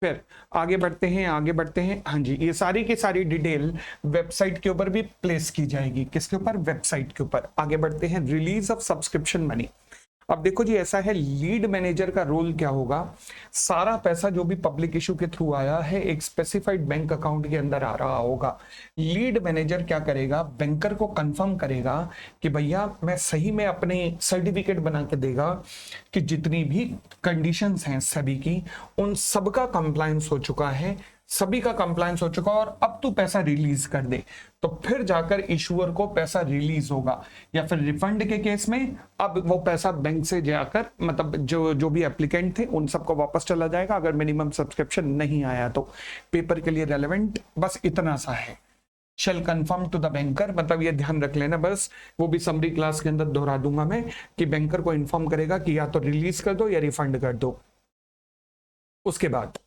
फिर आगे बढ़ते हैं, आगे बढ़ते हैं। हाँ जी, ये सारी की सारी डिटेल वेबसाइट के ऊपर भी प्लेस की जाएगी। किसके ऊपर? वेबसाइट के ऊपर। आगे बढ़ते हैं, रिलीज ऑफ सब्सक्रिप्शन मनी। अब देखो जी ऐसा है, लीड मैनेजर का रोल क्या होगा? सारा पैसा जो भी पब्लिक इशू के थ्रू आया है एक स्पेसिफाइड बैंक अकाउंट के अंदर आ रहा होगा। लीड मैनेजर क्या करेगा? बैंकर को कंफर्म करेगा कि भैया मैं सही में अपने सर्टिफिकेट बना के देगा कि जितनी भी कंडीशंस हैं सभी की, उन सबका कंप्लायंस हो चुका है, सभी का कंप्लायंस हो चुका और अब तू पैसा रिलीज कर दे, तो फिर जाकर इशूअर को पैसा रिलीज होगा। या फिर रिफंड के केस में अब वो पैसा बैंक से जाकर मतलब जो जो भी एप्लीकेंट थे उन सबको वापस चला जाएगा, अगर मिनिमम सब्सक्रिप्शन नहीं आया तो। पेपर के लिए रेलेवेंट बस इतना सा है, shall confirm to the banker, मतलब ये ध्यान रख लेना बस, वो भी समरी क्लास के अंदर दोहरा दूंगा मैं कि बैंकर को इन्फॉर्म करेगा कि या तो रिलीज कर दो या रिफंड कर दो। उसके बाद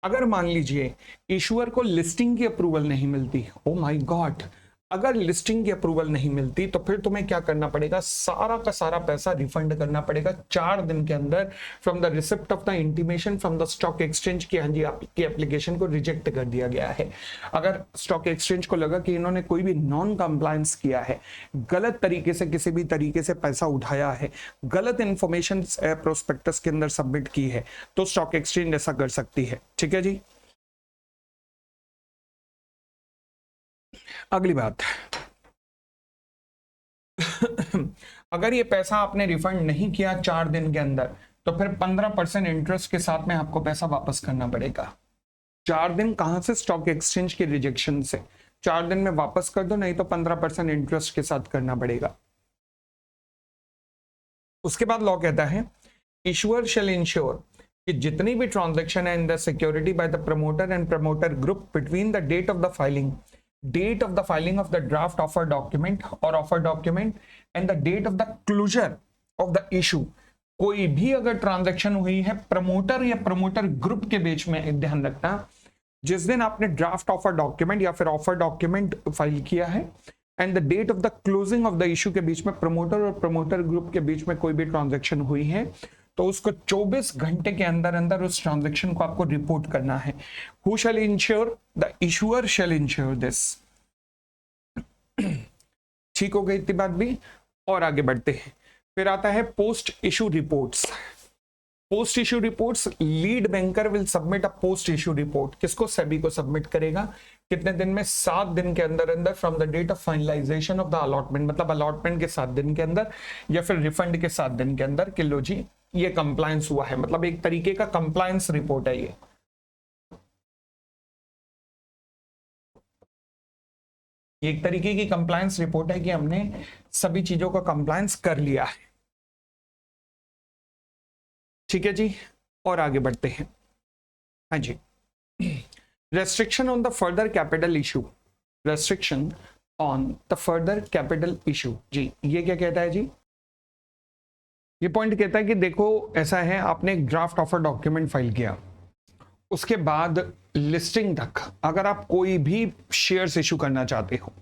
अगर मान लीजिए इशूअर को लिस्टिंग की अप्रूवल नहीं मिलती, ओ माय गॉड, अगर लिस्टिंग की अप्रूवल नहीं मिलती तो फिर तुम्हें क्या करना पड़ेगा, सारा का सारा पैसा रिफंड करना पड़ेगा 4 दिन के अंदर from the receipt of the intimation from the stock exchange की हाँ जी आपकी एप्लीकेशन को रिजेक्ट कर दिया गया है। अगर स्टॉक एक्सचेंज को लगा कि इन्होंने कोई भी नॉन कंप्लायंस किया है, गलत तरीके से किसी भी तरीके से पैसा उठाया है, गलत इंफॉर्मेशन प्रोस्पेक्टस के अंदर सबमिट की है, तो स्टॉक एक्सचेंज ऐसा कर सकती है। ठीक है जी। अगली बात अगर ये पैसा आपने रिफंड नहीं किया 4 दिन के अंदर, तो फिर 15% इंटरेस्ट के साथ में आपको पैसा वापस करना पड़ेगा। 4 दिन कहां से, स्टॉक एक्सचेंज के रिजेक्शन से। 4 दिन में वापस कर दो, नहीं तो 15% इंटरेस्ट के साथ करना पड़ेगा। उसके बाद लॉ कहता है इशूअर शेल इंश्योर कि जितनी भी ट्रांजैक्शन है in the security by the promoter and promoter group between the date of the filing of the draft offer document or offer document and the date of the closure of the issue, कोई भी अगर transaction हुई है promoter या promoter group के बीच में, ध्यान रखना जिस दिन आपने ड्राफ्ट ऑफर डॉक्यूमेंट या फिर ऑफर डॉक्यूमेंट फाइल किया है and the date of the closing of the issue के बीच में प्रमोटर और प्रमोटर ग्रुप के बीच में कोई भी ट्रांजैक्शन हुई है, तो उसको 24 घंटे के अंदर अंदर उस ट्रांजैक्शन को आपको रिपोर्ट करना है। Who shall ensure, the issuer shall ensure this. ठीक हो गई इतनी बात भी। और आगे बढ़ते हैं, फिर आता है post issue reports. Post issue reports, lead banker will submit a post issue report. किसको, सेबी को सबमिट करेगा। कितने दिन में, 7 दिन के अंदर अंदर from the date of finalization of the allotment, मतलब अलॉटमेंट के 7 दिन के अंदर या फिर रिफंड के 7 दिन के अंदर कि लो जी ये कंप्लायंस हुआ है, मतलब एक तरीके का कंप्लायंस रिपोर्ट है ये। एक तरीके की कंप्लायंस रिपोर्ट है कि हमने सभी चीजों का कंप्लायंस कर लिया है। ठीक है जी, और आगे बढ़ते हैं। हाँ जी, restriction on the further capital issue, restriction on the further capital issue. जी ये क्या कहता है जी, ये पॉइंट कहता है कि देखो ऐसा है, आपने एक ड्राफ्ट ऑफर डॉक्यूमेंट फाइल किया, उसके बाद लिस्टिंग तक अगर आप कोई भी शेयर्स इशू करना चाहते हो,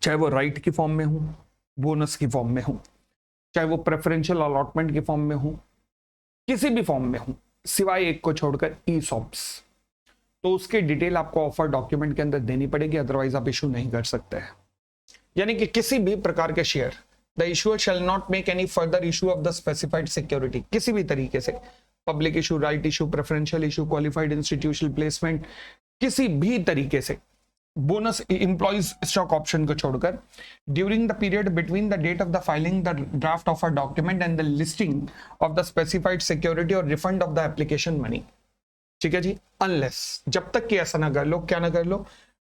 चाहे वो राइट की फॉर्म में हो, बोनस की फॉर्म में हो, चाहे वो प्रेफरेंशियल अलॉटमेंट की फॉर्म में हो, किसी भी फॉर्म में हो सिवाय एक को छोड़कर ईसॉप्स, तो उसकी डिटेल आपको ऑफर डॉक्यूमेंट के अंदर देनी पड़ेगी, अदरवाइज आप इशू नहीं कर सकते हैं। यानी कि किसी भी प्रकार के share, the issuer shall not make any further issue of the specified security, किसी भी तरीके से public issue, right issue, preferential issue, qualified institutional placement, किसी भी तरीके से, बोनस, एम्प्लॉइज स्टॉक ऑप्शन को छोड़कर, during the period between the date of the filing the draft offer document and the listing of the specified security और refund of the application money. ठीक है जी, unless, जब तक कि ऐसा ना कर लो, क्या ना कर लो,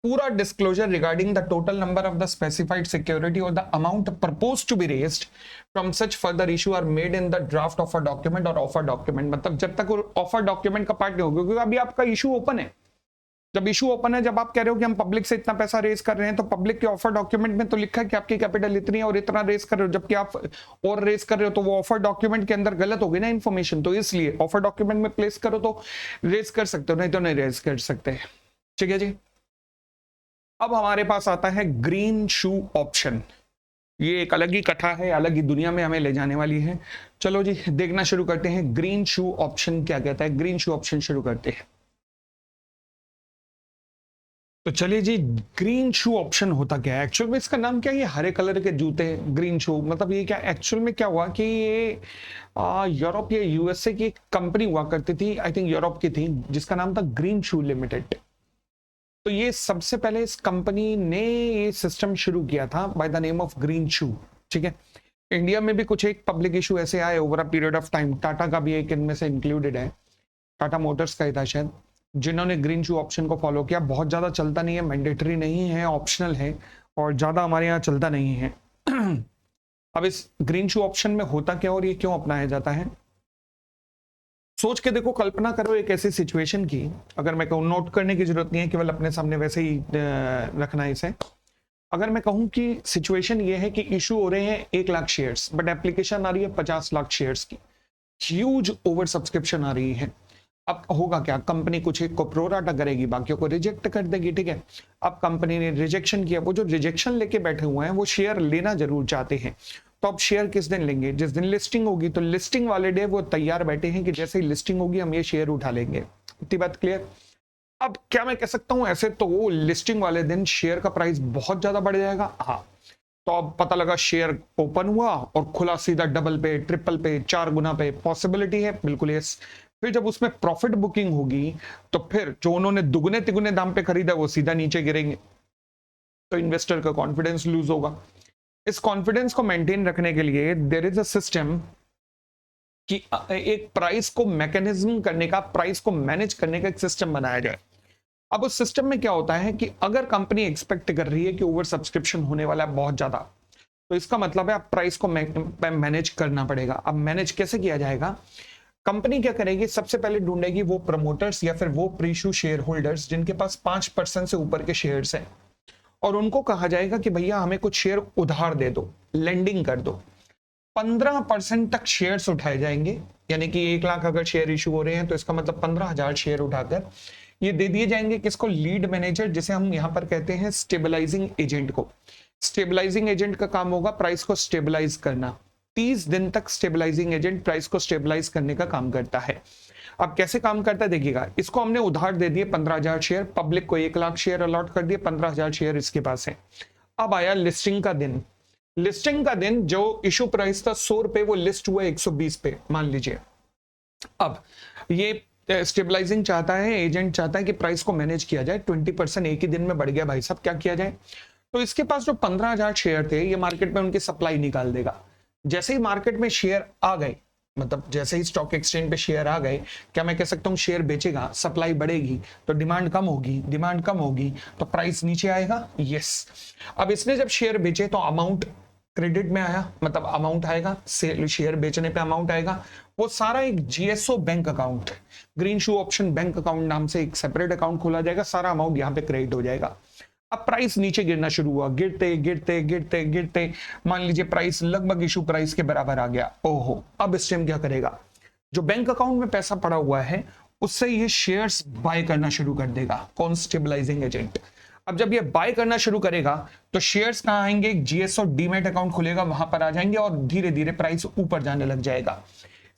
पूरा disclosure regarding the total number of the specified security और the amount proposed to be raised from such further issue are made in the draft offer document और ऑफर डॉक्यूमेंट। मतलब जब तक ऑफर डॉक्यूमेंट का पार्ट नहीं होगा, क्योंकि अभी आपका इशू ओपन है। जब इशू ओपन है, जब आप कह रहे हो कि हम पब्लिक से इतना पैसा रेज कर रहे हैं, तो पब्लिक के ऑफर डॉक्यूमेंट में तो लिखा है कि आपकी कैपिटल इतनी है और इतना रेज कर रहे हो, जबकि आप और रेज कर रहे हो, तो वो ऑफर डॉक्यूमेंट के अंदर गलत होगी ना इन्फॉर्मेशन, तो इसलिए ऑफर डॉक्यूमेंट में प्लेस करो तो रेज कर सकते हो, नहीं तो नहीं रेज कर सकते। ठीक है जी, अब हमारे पास आता है ग्रीन शू ऑप्शन। ये एक अलग ही कथा है, अलग ही दुनिया में हमें ले जाने वाली है। चलो जी देखना शुरू करते हैं, ग्रीन शू ऑप्शन क्या कहता है। ग्रीन शू ऑप्शन शुरू करते हैं। तो चलिए जी, ग्रीन शू ऑप्शन होता क्या है, एक्चुअल में इसका नाम क्या है, ये हरे कलर के जूते ग्रीन शू, मतलब ये क्या एक्चुअल में क्या हुआ कि ये यूरोप या यूएसए की एक कंपनी हुआ करती थी, आई थिंक यूरोप की थी, जिसका नाम था ग्रीन शू लिमिटेड। तो ये सबसे पहले इस कंपनी ने ये सिस्टम शुरू किया था by the name of green shoe. ठीक है, इंडिया में भी कुछ एक पब्लिक इशू ऐसे आए over a period of time, Tata का भी एक इनमें से इंक्लूडेड है, टाटा मोटर्स का ही था शायद, जिन्होंने ग्रीन शू ऑप्शन को फॉलो किया। बहुत ज़्यादा चलता नहीं है, मैंडेटरी नहीं है, ऑप्शनल है और ज़्यादा हमारे यहाँ चलता नहीं है। अब इस ग्रीन शू ऑप्शन में होता क्या और ये क्यों अपनाया जाता है, सोच के देखो, कल्पना करो एक ऐसी सिचुएशन की, अगर मैं कहूँ, नोट करने की जरूरत नहीं है, केवल अपने सामने वैसे ही रखना है इसे। अगर मैं कहूँ कि सिचुएशन ये है कि इशू हो रहे हैं 1 लाख शेयर्स, बट एप्लीकेशन आ रही है 50 लाख शेयर्स की, ह्यूज ओवर सब्सक्रिप्शन आ रही है। अब होगा क्या, कंपनी कुछ एक को प्रोराटा करेगी, बाकियों को रिजेक्ट कर देगी, ठीक है। अब कंपनी ने रिजेक्शन किया, वो जो रिजेक्शन लेके बैठे हुए हैं वो शेयर लेना जरूर चाहते हैं। तो अब शेयर किस दिन लेंगे, जिस दिन लिस्टिंग होगी। तो लिस्टिंग वाले डे वो तैयार बैठे हैं कि जैसे ही लिस्टिंग होगी हम ये शेयर उठा लेंगे। इतनी बात क्लियर। अब क्या मैं कह सकता हूं, ऐसे तो वो लिस्टिंग वाले दिन शेयर का प्राइस बहुत ज्यादा बढ़ जाएगा। हाँ, तो अब पता लगा शेयर ओपन हुआ और खुला सीधा डबल पे, ट्रिपल पे, 4 गुना पे, पॉसिबिलिटी है बिल्कुल यस। फिर जब उसमें प्रॉफिट बुकिंग होगी तो फिर जो उन्होंने दुगने तिगुने दाम पे खरीदा वो सीधा नीचे गिरेंगे, तो इन्वेस्टर का कॉन्फिडेंस लूज होगा। इस कॉन्फिडेंस को मेंटेन रखने के लिए देयर इज अ सिस्टम कि एक प्राइस को मैकेनिज्म करने का, प्राइस को मैनेज करने का एक सिस्टम बनाया जाए। अब उस सिस्टम में क्या होता है कि अगर कंपनी एक्सपेक्ट कर रही है कि ओवर सब्सक्रिप्शन होने वाला है बहुत ज्यादा, तो इसका मतलब है आप प्राइस को मैनेज करना पड़ेगा। अब मैनेज कैसे किया जाएगा, कंपनी क्या करेगी, सबसे पहले ढूंढेगी वो प्रमोटर्स या फिर वो प्रीशू शेयर होल्डर्स जिनके पास 5% से ऊपर के शेयर्स हैं, और उनको कहा जाएगा कि भैया हमें कुछ शेयर उधार दे दो, लेंडिंग कर दो। 15% तक शेयर्स उठाए जाएंगे, यानी कि 1 लाख अगर शेयर इशू हो रहे हैं तो इसका मतलब 15,000 शेयर उठाकर ये दे दिए जाएंगे किसको, लीड मैनेजर, जिसे हम यहां पर कहते हैं स्टेबलाइजिंग एजेंट को। स्टेबलाइजिंग एजेंट का काम होगा प्राइस को स्टेबलाइज करना। 30 दिन तक स्टेबलाइजिंग एजेंट प्राइस को स्टेबलाइज करने का काम करता है। अब कैसे काम करता है देखिएगा, इसको हमने उधार दे दिए 15,000 शेयर, पब्लिक को 1 लाख शेयर अलॉट कर दिए, 15,000 शेयर इसके पास है। अब आया लिस्टिंग का दिन। लिस्टिंग का दिन जो इशू प्राइस था 100 रुपए, वो लिस्ट हुआ 120 पे मान लीजिए। अब ये स्टेबलाइजिंग चाहता है, एजेंट चाहता है कि प्राइस को मैनेज किया जाए। 20% एक ही दिन में बढ़ गया भाई साहब, क्या किया जाए। तो इसके पास जो 15,000 शेयर थे ये मार्केट में उनकी सप्लाई निकाल देगा। जैसे ही मार्केट में शेयर आ गए, मतलब जैसे ही स्टॉक एक्सचेंज पे शेयर आ गए, क्या मैं कह सकता हूं शेयर बेचेगा, सप्लाई बढ़ेगी तो डिमांड कम होगी, डिमांड कम होगी तो प्राइस नीचे आएगा। यस, अब इसने जब शेयर बेचे तो अमाउंट क्रेडिट में आया, मतलब अमाउंट आएगा, शेयर बेचने पे अमाउंट आएगा। वो सारा एक GSO bank account, green shoe option bank account नाम से एक सेपरेट अकाउंट खोला जाएगा, सारा अमाउंट यहाँ पे क्रेडिट हो जाएगा। अब प्राइस नीचे गिरना शुरू हुआ, गिरते गिरते गिरते गिरते मान लीजिए प्राइस लगभग इशू प्राइस के बराबर आ गया। ओहो, अब इस टाइम क्या करेगा, जो बैंक अकाउंट में पैसा पड़ा हुआ है उससे ये शेयर्स बाय करना शुरू कर देगा, कौन, स्टेबलाइजिंग एजेंट। अब जब ये बाय करना शुरू करेगा तो शेयर्स कहां आएंगे, जीएसओ डीमैट अकाउंट खुलेगा, वहां पर आ जाएंगे और धीरे धीरे प्राइस ऊपर जाने लग जाएगा।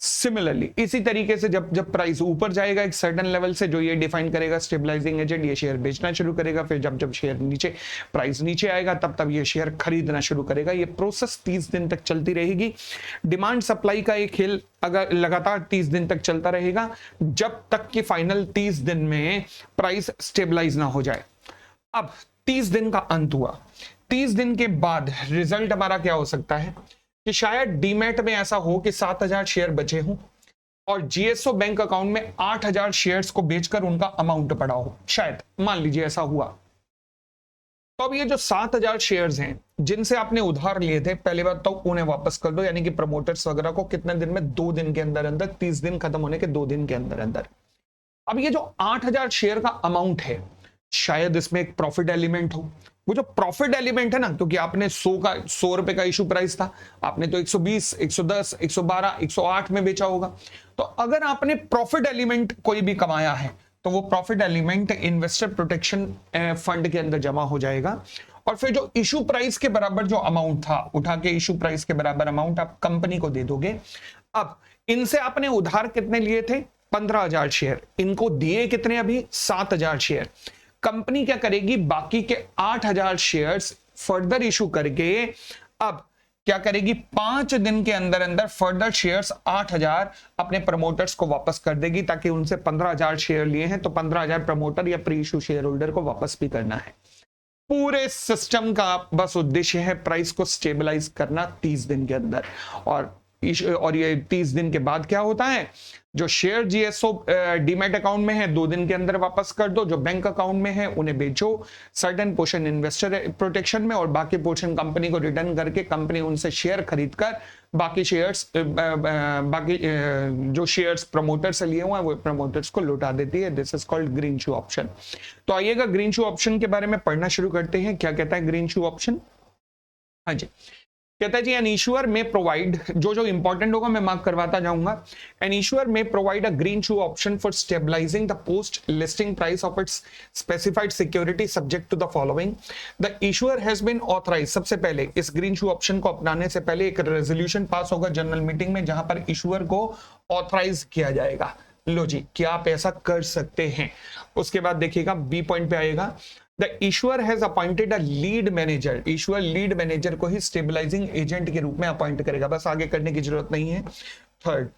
सिमिलरली इसी तरीके से जब जब प्राइस ऊपर जाएगा एक सर्टेन लेवल से, जो ये डिफाइन करेगा स्टेबलाइजिंग एजेंट, ये शेयर बेचना शुरू करेगा। फिर जब जब शेयर नीचे, प्राइस नीचे आएगा तब तब ये शेयर खरीदना शुरू करेगा। ये प्रोसेस 30 दिन तक चलती रहेगी। डिमांड सप्लाई का एक खेल अगर लगातार 30 दिन तक चलता रहेगा, जब तक कि फाइनल 30 दिन में प्राइस स्टेबलाइज ना हो जाए। अब 30 दिन का अंत हुआ, 30 दिन के बाद रिजल्ट हमारा क्या हो सकता है कि शायद डीमैट में ऐसा हो कि 7,000 शेयर बचे हों और जीएसओ बैंक अकाउंट में 8,000 शेयर्स को बेचकर उनका अमाउंट पड़ा हो, शायद मान लीजिए ऐसा हुआ। तो अब ये जो 7,000 शेयर्स हैं जिनसे आपने उधार लिए थे, पहली बात तो उन्हें वापस कर दो, यानी कि प्रमोटर्स वगैरह को कितने दिन में, 2 दिन के अंदर अंदर, 30 दिन खत्म होने के 2 दिन के अंदर अंदर। अब ये जो 8,000 शेयर का अमाउंट है, शायद इसमें एक प्रॉफिट एलिमेंट हो। वो जो प्रॉफिट एलिमेंट है ना, क्योंकि आपने 100 रुपए का इशू प्राइस था, आपने तो 120, 110, 112, 108 में बेचा होगा। तो अगर आपने प्रॉफिट एलिमेंट कोई भी कमाया है तो वो profit element investor protection fund के अंदर जमा हो जाएगा, और फिर जो इशू प्राइस के बराबर जो अमाउंट था, उठा के इशू प्राइस के बराबर अमाउंट आप कंपनी को दे दोगे। अब इनसे आपने उधार कितने लिए थे, 15,000 शेयर, इनको दिए कितने अभी, 7,000 शेयर। कंपनी क्या करेगी, बाकी के 8,000 शेयर्स फर्दर इशू करके अब क्या करेगी, 5 दिन के अंदर अंदर फर्दर शेयर्स 8,000 अपने प्रमोटर्स को वापस कर देगी, ताकि उनसे 15,000 शेयर लिए हैं तो 15,000 प्रमोटर या प्री इशू शेयर होल्डर को वापस भी करना है। पूरे सिस्टम का बस उद्देश्य है प्राइस को स्टेबलाइज करना 30 दिन के अंदर, और और ये 30 दिन के बाद क्या होता है, जो शेयर जीएसओ डीमैट अकाउंट में है 2 दिन के अंदर वापस कर दो, जो बैंक अकाउंट में है उन्हें बेचो, सर्टेन पोर्शन इन्वेस्टर प्रोटेक्शन में और बाकी पोर्शन कंपनी को रिटर्न करके कंपनी उनसे शेयर खरीदकर बाकी शेयर्स बाकी जो शेयर्स प्रमोटर से लिए हुए हैं वो प्रमोटर्स को लौटा देती है। This is called green shoe option. तो आइएगा ग्रीन शू ऑप्शन के बारे में पढ़ना शुरू करते हैं। क्या कहता है ग्रीन शू ऑप्शन? हाँ जी, कहता है जी एन इशूअर में प्रोवाइड, जो इंपॉर्टेंट होगा मैं मार्क करवाता जाऊंगा। An issuer may provide a green shoe option for stabilizing the post listing price of its specified security subject to the following. The issuer has been authorize, सबसे पहले इस green shoe option को अपनाने से पहले एक रेजोल्यूशन पास होगा general meeting में, जहां पर इशूअर को ऑथराइज किया जाएगा, लो जी कि आप ऐसा कर सकते हैं। उसके बाद देखिएगा बी पॉइंट पे आएगा, the issuer has appointed a lead manager, issuer lead manager को ही स्टेबलाइजिंग एजेंट के रूप में अपॉइंट करेगा, बस आगे करने की जरूरत नहीं है। Third,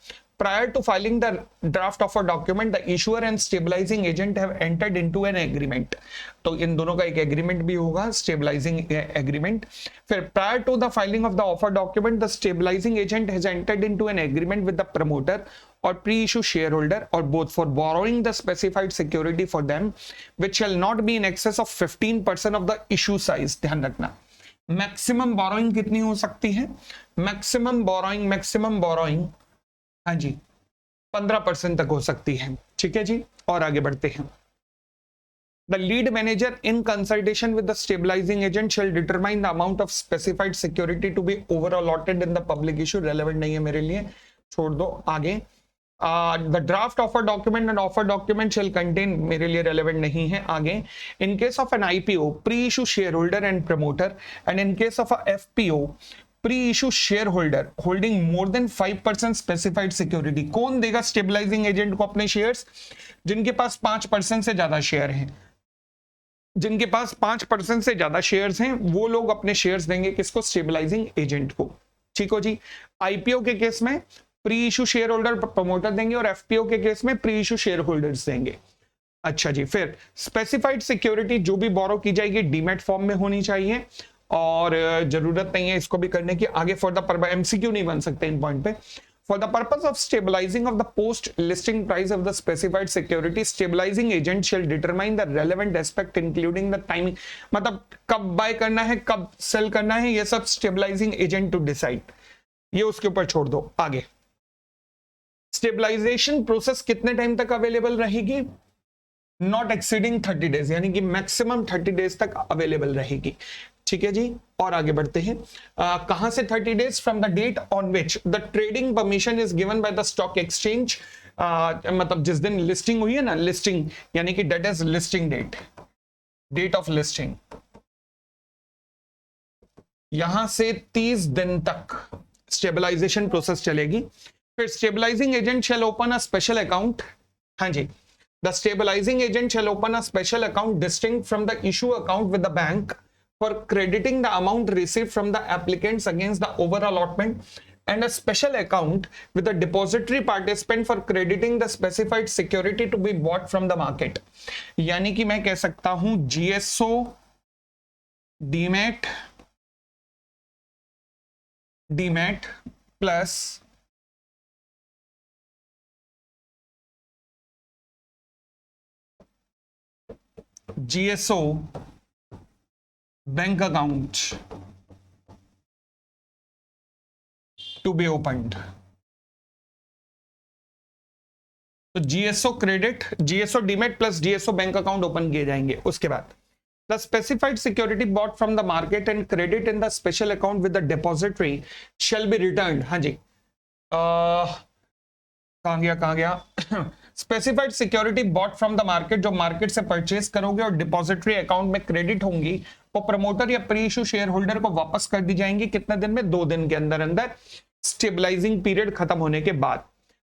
prior to filing the draft of a document, the issuer and stabilizing agent have entered into an agreement। तो इन दोनों का एक एग्रीमेंट भी होगा, स्टेबलाइजिंग एग्रीमेंट। फिर prior to the filing of the offer document, the stabilizing agent has entered into an agreement with the promoter or pre-issue shareholder or both for borrowing the specified security for them, which shall not be in excess of 15% of the issue size। ध्यान रखना, maximum borrowing कितनी हो सकती है? Maximum borrowing हाँ जी 15% तक हो सकती है। ठीक है जी, और आगे बढ़ते हैं। The lead manager in consultation with the stabilizing agent shall determine the amount of specified security to be over allotted in the public issue। relevant नहीं है मेरे लिए, छोड़ दो आगे। The draft offer document and offer document shall contain, मेरे लिए relevant नहीं है, आगे। In case of an IPO, pre-issue shareholder and promoter, and in case of a FPO, pre-issue shareholder holding more than 5% specified security। कौन देगा stabilising agent को अपने shares? जिनके पास 5% से ज्यादा शेयर हैं, जिनके पास 5% से ज्यादा शेयर्स हैं वो लोग अपने शेयर्स देंगे किसको? स्टेबलाइजिंग एजेंट को। ठीक हो जी। आईपीओ के केस में pre issue share holder promoter देंगे और एफपीओ के केस में प्री इशू शेयर होल्डर्स देंगे। अच्छा जी, फिर स्पेसिफाइड सिक्योरिटी जो भी बोरो की जाएगी डीमैट फॉर्म में होनी चाहिए और जरूरत नहीं है इसको भी करने की। आगे फॉर द एमसीक्यू नहीं बन सकते इन पॉइंट पे। For the purpose of stabilizing of the post-listing price of the specified security, stabilizing agent shall determine the relevant aspect including the timing। मतलब कब बाय करना है, कब सेल करना है, ये सब stabilizing agent to decide। ये उसके ऊपर छोड़ दो। आगे स्टेबलाइजेशन प्रोसेस कितने टाइम तक अवेलेबल रहेगी? नॉट एक्सीडिंग 30 डेज, यानी कि मैक्सिमम 30 डेज तक अवेलेबल रहेगी। ठीक है जी, और आगे बढ़ते हैं। कहां से 30 days? From the date on which the trading permission is given by the stock exchange. मतलब जिस दिन लिस्टिंग हुई है ना, लिस्टिंग यानी कि date is listing date, date of listing, यहां से 30 दिन तक स्टेबलाइजेशन प्रोसेस चलेगी। फिर stabilizing agent shall open a special account. हाँ जी, the stabilizing agent shall open a special account distinct from the issue account with the bank for crediting the amount received from the applicants against the over allotment, and a special account with the depository participant for crediting the specified security to be bought from the market। यानी कि मैं कह सकता हूं GSO demat plus GSO bank account to be opened. तो GSO credit, GSO demat plus GSO bank account open किए जाएंगे। उसके बाद the specified security bought from the market and credit in the special account with the depository shall be returned. हाँ जी, कहां गया specified security bought from the market, जो market से परचेज करोगे और डिपॉजिटरी अकाउंट में क्रेडिट होंगी, वो प्रमोटर या प्री इशू शेयर होल्डर को वापस कर दी जाएंगी। कितने दिन में? 2 दिन के अंदर अंदर, स्टेबलाइजिंग पीरियड खत्म होने के बाद।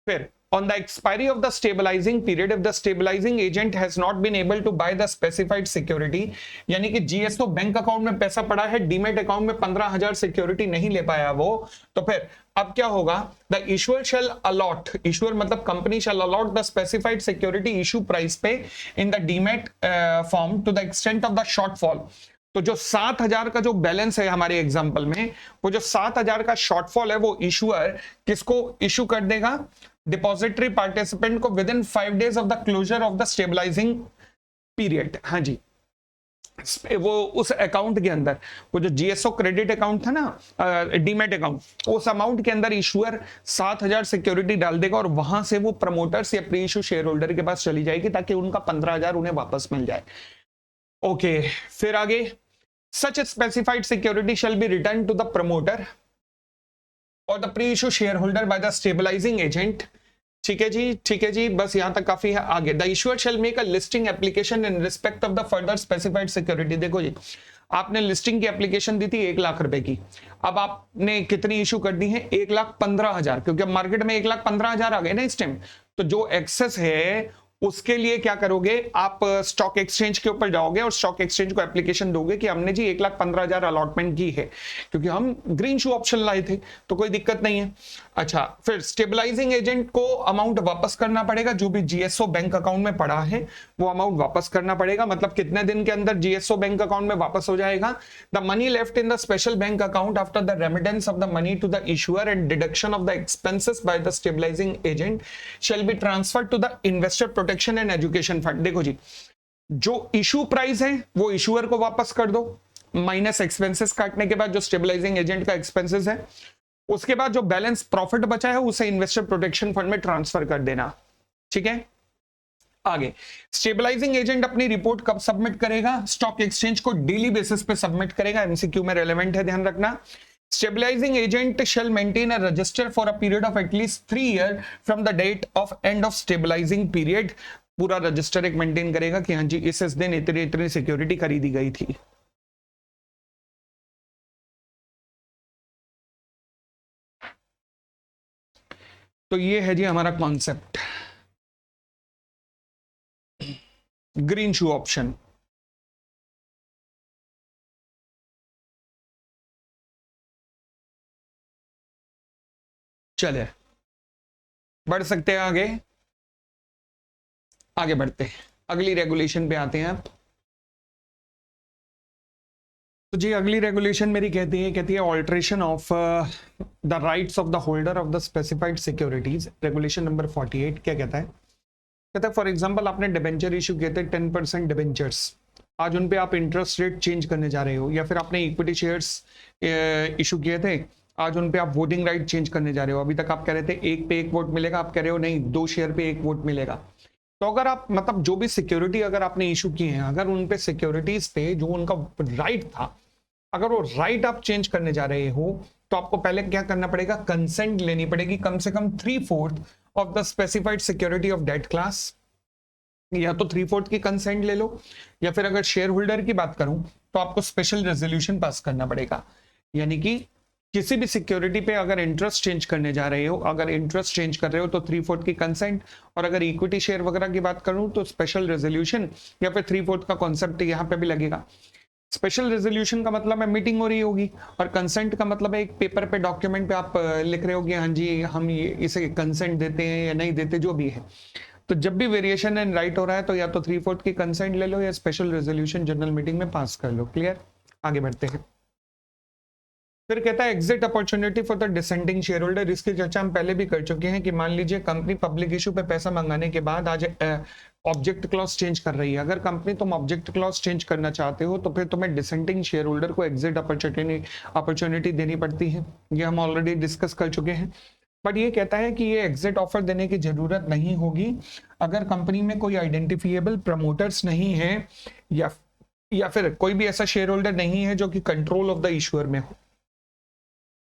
फिर on the expiry of the stabilizing period, if the stabilizing agent has not been able to buy the specified security, यानी कि GSO बैंक अकाउंट में पैसा पड़ा है, डीमेट अकाउंट में 15,000 सिक्योरिटी नहीं ले पाया वो, तो फिर अब क्या होगा? The issuer shall allot, issuer मतलब company shall allot the specified security issue price pay in the demat form to the extent of the shortfall. तो जो 7,000 का जो बैलेंस है हमारे एग्जांपल में, वो जो 7,000 का शॉर्टफॉल है वो इशूअर किसको इशू कर देगा? डिपॉजिटरी पार्टिसिपेंट को within 5 days of the closure of the stabilizing period. हाँ जी, वो उस अकाउंट के अंदर, वो जो जीएसओ क्रेडिट अकाउंट था ना, डीमेट अकाउंट, उस अमाउंट के अंदर इशूअर 7,000 सिक्योरिटी डाल देगा और वहां से वो प्रमोटर्स या प्री इशू शेयर होल्डर के पास चली जाएगी ताकि उनका 15,000 उन्हें वापस मिल जाए। ओके, फिर आगे, such specified security shall be return to the promoter और the pre issue share holder by the stabilising agent. ठीक है जी, ठीक है जी, बस यहां तक काफी है। आगे, the issuer shell make a listing application in respect of the further specified security. देखो जी, आपने लिस्टिंग की एप्लीकेशन दी थी 1,00,000 की, अब आपने कितनी इशू कर दी है? 1,15,000, क्योंकि अब मार्केट में 1,15,000 आ गए ना इस टाइम। तो जो एक्सेस है उसके लिए क्या करोगे आप? स्टॉक एक्सचेंज के ऊपर जाओगे और स्टॉक एक्सचेंज को एप्लीकेशन दोगे कि हमने जी 1,15,000 अलॉटमेंट की है, क्योंकि हम ग्रीन शू ऑप्शन लाए थे, तो कोई दिक्कत नहीं है। अच्छा, फिर स्टेबलाइजिंग एजेंट को अमाउंट वापस करना पड़ेगा, जो भी जीएसओ बैंक अकाउंट में पड़ा है वो अमाउंट वापस करना पड़ेगा। मतलब कितने दिन के अंदर जीएसओ बैंक अकाउंट में वापस हो जाएगा? The money left in the special bank account after the remittance of the money to the issuer and deduction of the expenses by the stabilising agent shall be transferred to the investor protection and education fund. देखो जी, जो issue price है वो issuer को वापस कर दो, minus expenses काटने के बाद जो स्टेबलाइजिंग एजेंट का एक्सपेंसेस है, उसके बाद जो बैलेंस प्रॉफिट बचा है उसे इन्वेस्टर प्रोटेक्शन फंड में ट्रांसफर कर देना। ठीक है, आगे, स्टेबलाइजिंग एजेंट अपनी रिपोर्ट कब सबमिट करेगा? स्टॉक एक्सचेंज को डेली बेसिस पे सबमिट करेगा। एमसीक्यू में रेलेवेंट है, ध्यान रखना। Stabilizing agent shall maintain a register for a period of at least 3 years from the date of end of stabilizing period। पूरा रजिस्टर एक मेंटेन करेगा कि हाँ जी इस दिन इतनी इतनी सिक्योरिटी खरीदी गई थी। तो ये है जी हमारा कॉन्सेप्ट ग्रीन शू ऑप्शन। चले बढ़ सकते हैं आगे, आगे बढ़ते हैं, अगली रेगुलेशन पे आते हैं आप। तो जी अगली रेगुलेशन मेरी कहती है alteration of the rights of the holder of the specified securities. Regulation number 48 क्या कहता है? कहता है फॉर एग्जांपल आपने डिबेंचर इशू किए थे 10% डिबेंचर्स, आज उन पे आप इंटरेस्ट रेट चेंज करने जा रहे हो, या फिर आपने इक्विटी शेयर्स इशू किए थे, आज उन पे आप वोटिंग राइट चेंज करने जा रहे हो। अभी तक आप कह रहे थे एक पे एक वोट मिलेगा, आप कह रहे हो नहीं 2 शेयर पे 1 वोट मिलेगा। तो अगर आप मतलब जो भी सिक्योरिटी अगर आपने इशू किए हैं, अगर उन पे सिक्योरिटीज पे जो उनका राइट था, अगर वो राइट आप चेंज करने जा रहे हो, तो आपको पहले क्या करना पड़ेगा? कंसेंट लेनी पड़ेगी कम से कम 3/4 of the specified security of debt class. या तो 3/4 की कंसेंट ले लो, या फिर अगर शेयर होल्डर की बात करूं तो आपको स्पेशल रेजोल्यूशन पास करना पड़ेगा। यानी कि किसी भी सिक्योरिटी पे अगर इंटरेस्ट चेंज करने जा रहे हो, अगर इंटरेस्ट चेंज कर रहे हो तो 3/4 की कंसेंट, और अगर इक्विटी शेयर वगैरह की बात करूं तो स्पेशल रेजोल्यूशन या फिर 3/4 का कॉन्सेप्ट यहाँ पे भी लगेगा। स्पेशल रेजोल्यूशन का मतलब है मीटिंग हो रही होगी, और कंसेंट का मतलब है एक पेपर पे डॉक्यूमेंट पे आप लिख रहे हो कि हाँ जी हम ये इसे कंसेंट देते हैं या नहीं देते, जो भी है। तो जब भी वेरिएशन एंड राइट हो रहा है तो या तो 3/4 की कंसेंट ले लो या स्पेशल रेजोल्यूशन जनरल मीटिंग में पास कर लो। क्लियर? आगे बढ़ते हैं। फिर कहता है exit opportunity for the descending share holder. इसकी चर्चा हम पहले भी कर चुके हैं कि मान लीजिए कंपनी पब्लिक इशू पे पैसा मंगाने के बाद आज ऑब्जेक्ट क्लॉज चेंज कर रही है। अगर कंपनी तुम ऑब्जेक्ट क्लॉज चेंज करना चाहते हो तो फिर तुम्हें डिसेंडिंग शेयर होल्डर को एग्जिट अपॉर्चुनिटी देनी पड़ती है। ये हम ऑलरेडी डिस्कस कर चुके हैं। बट ये कहता है कि ये एग्जिट ऑफर देने की जरूरत नहीं होगी अगर कंपनी में कोई आइडेंटिफिएबल प्रमोटर्स नहीं है, या फिर कोई भी ऐसा शेयर होल्डर नहीं है जो कि कंट्रोल ऑफ द इशूअर में हो।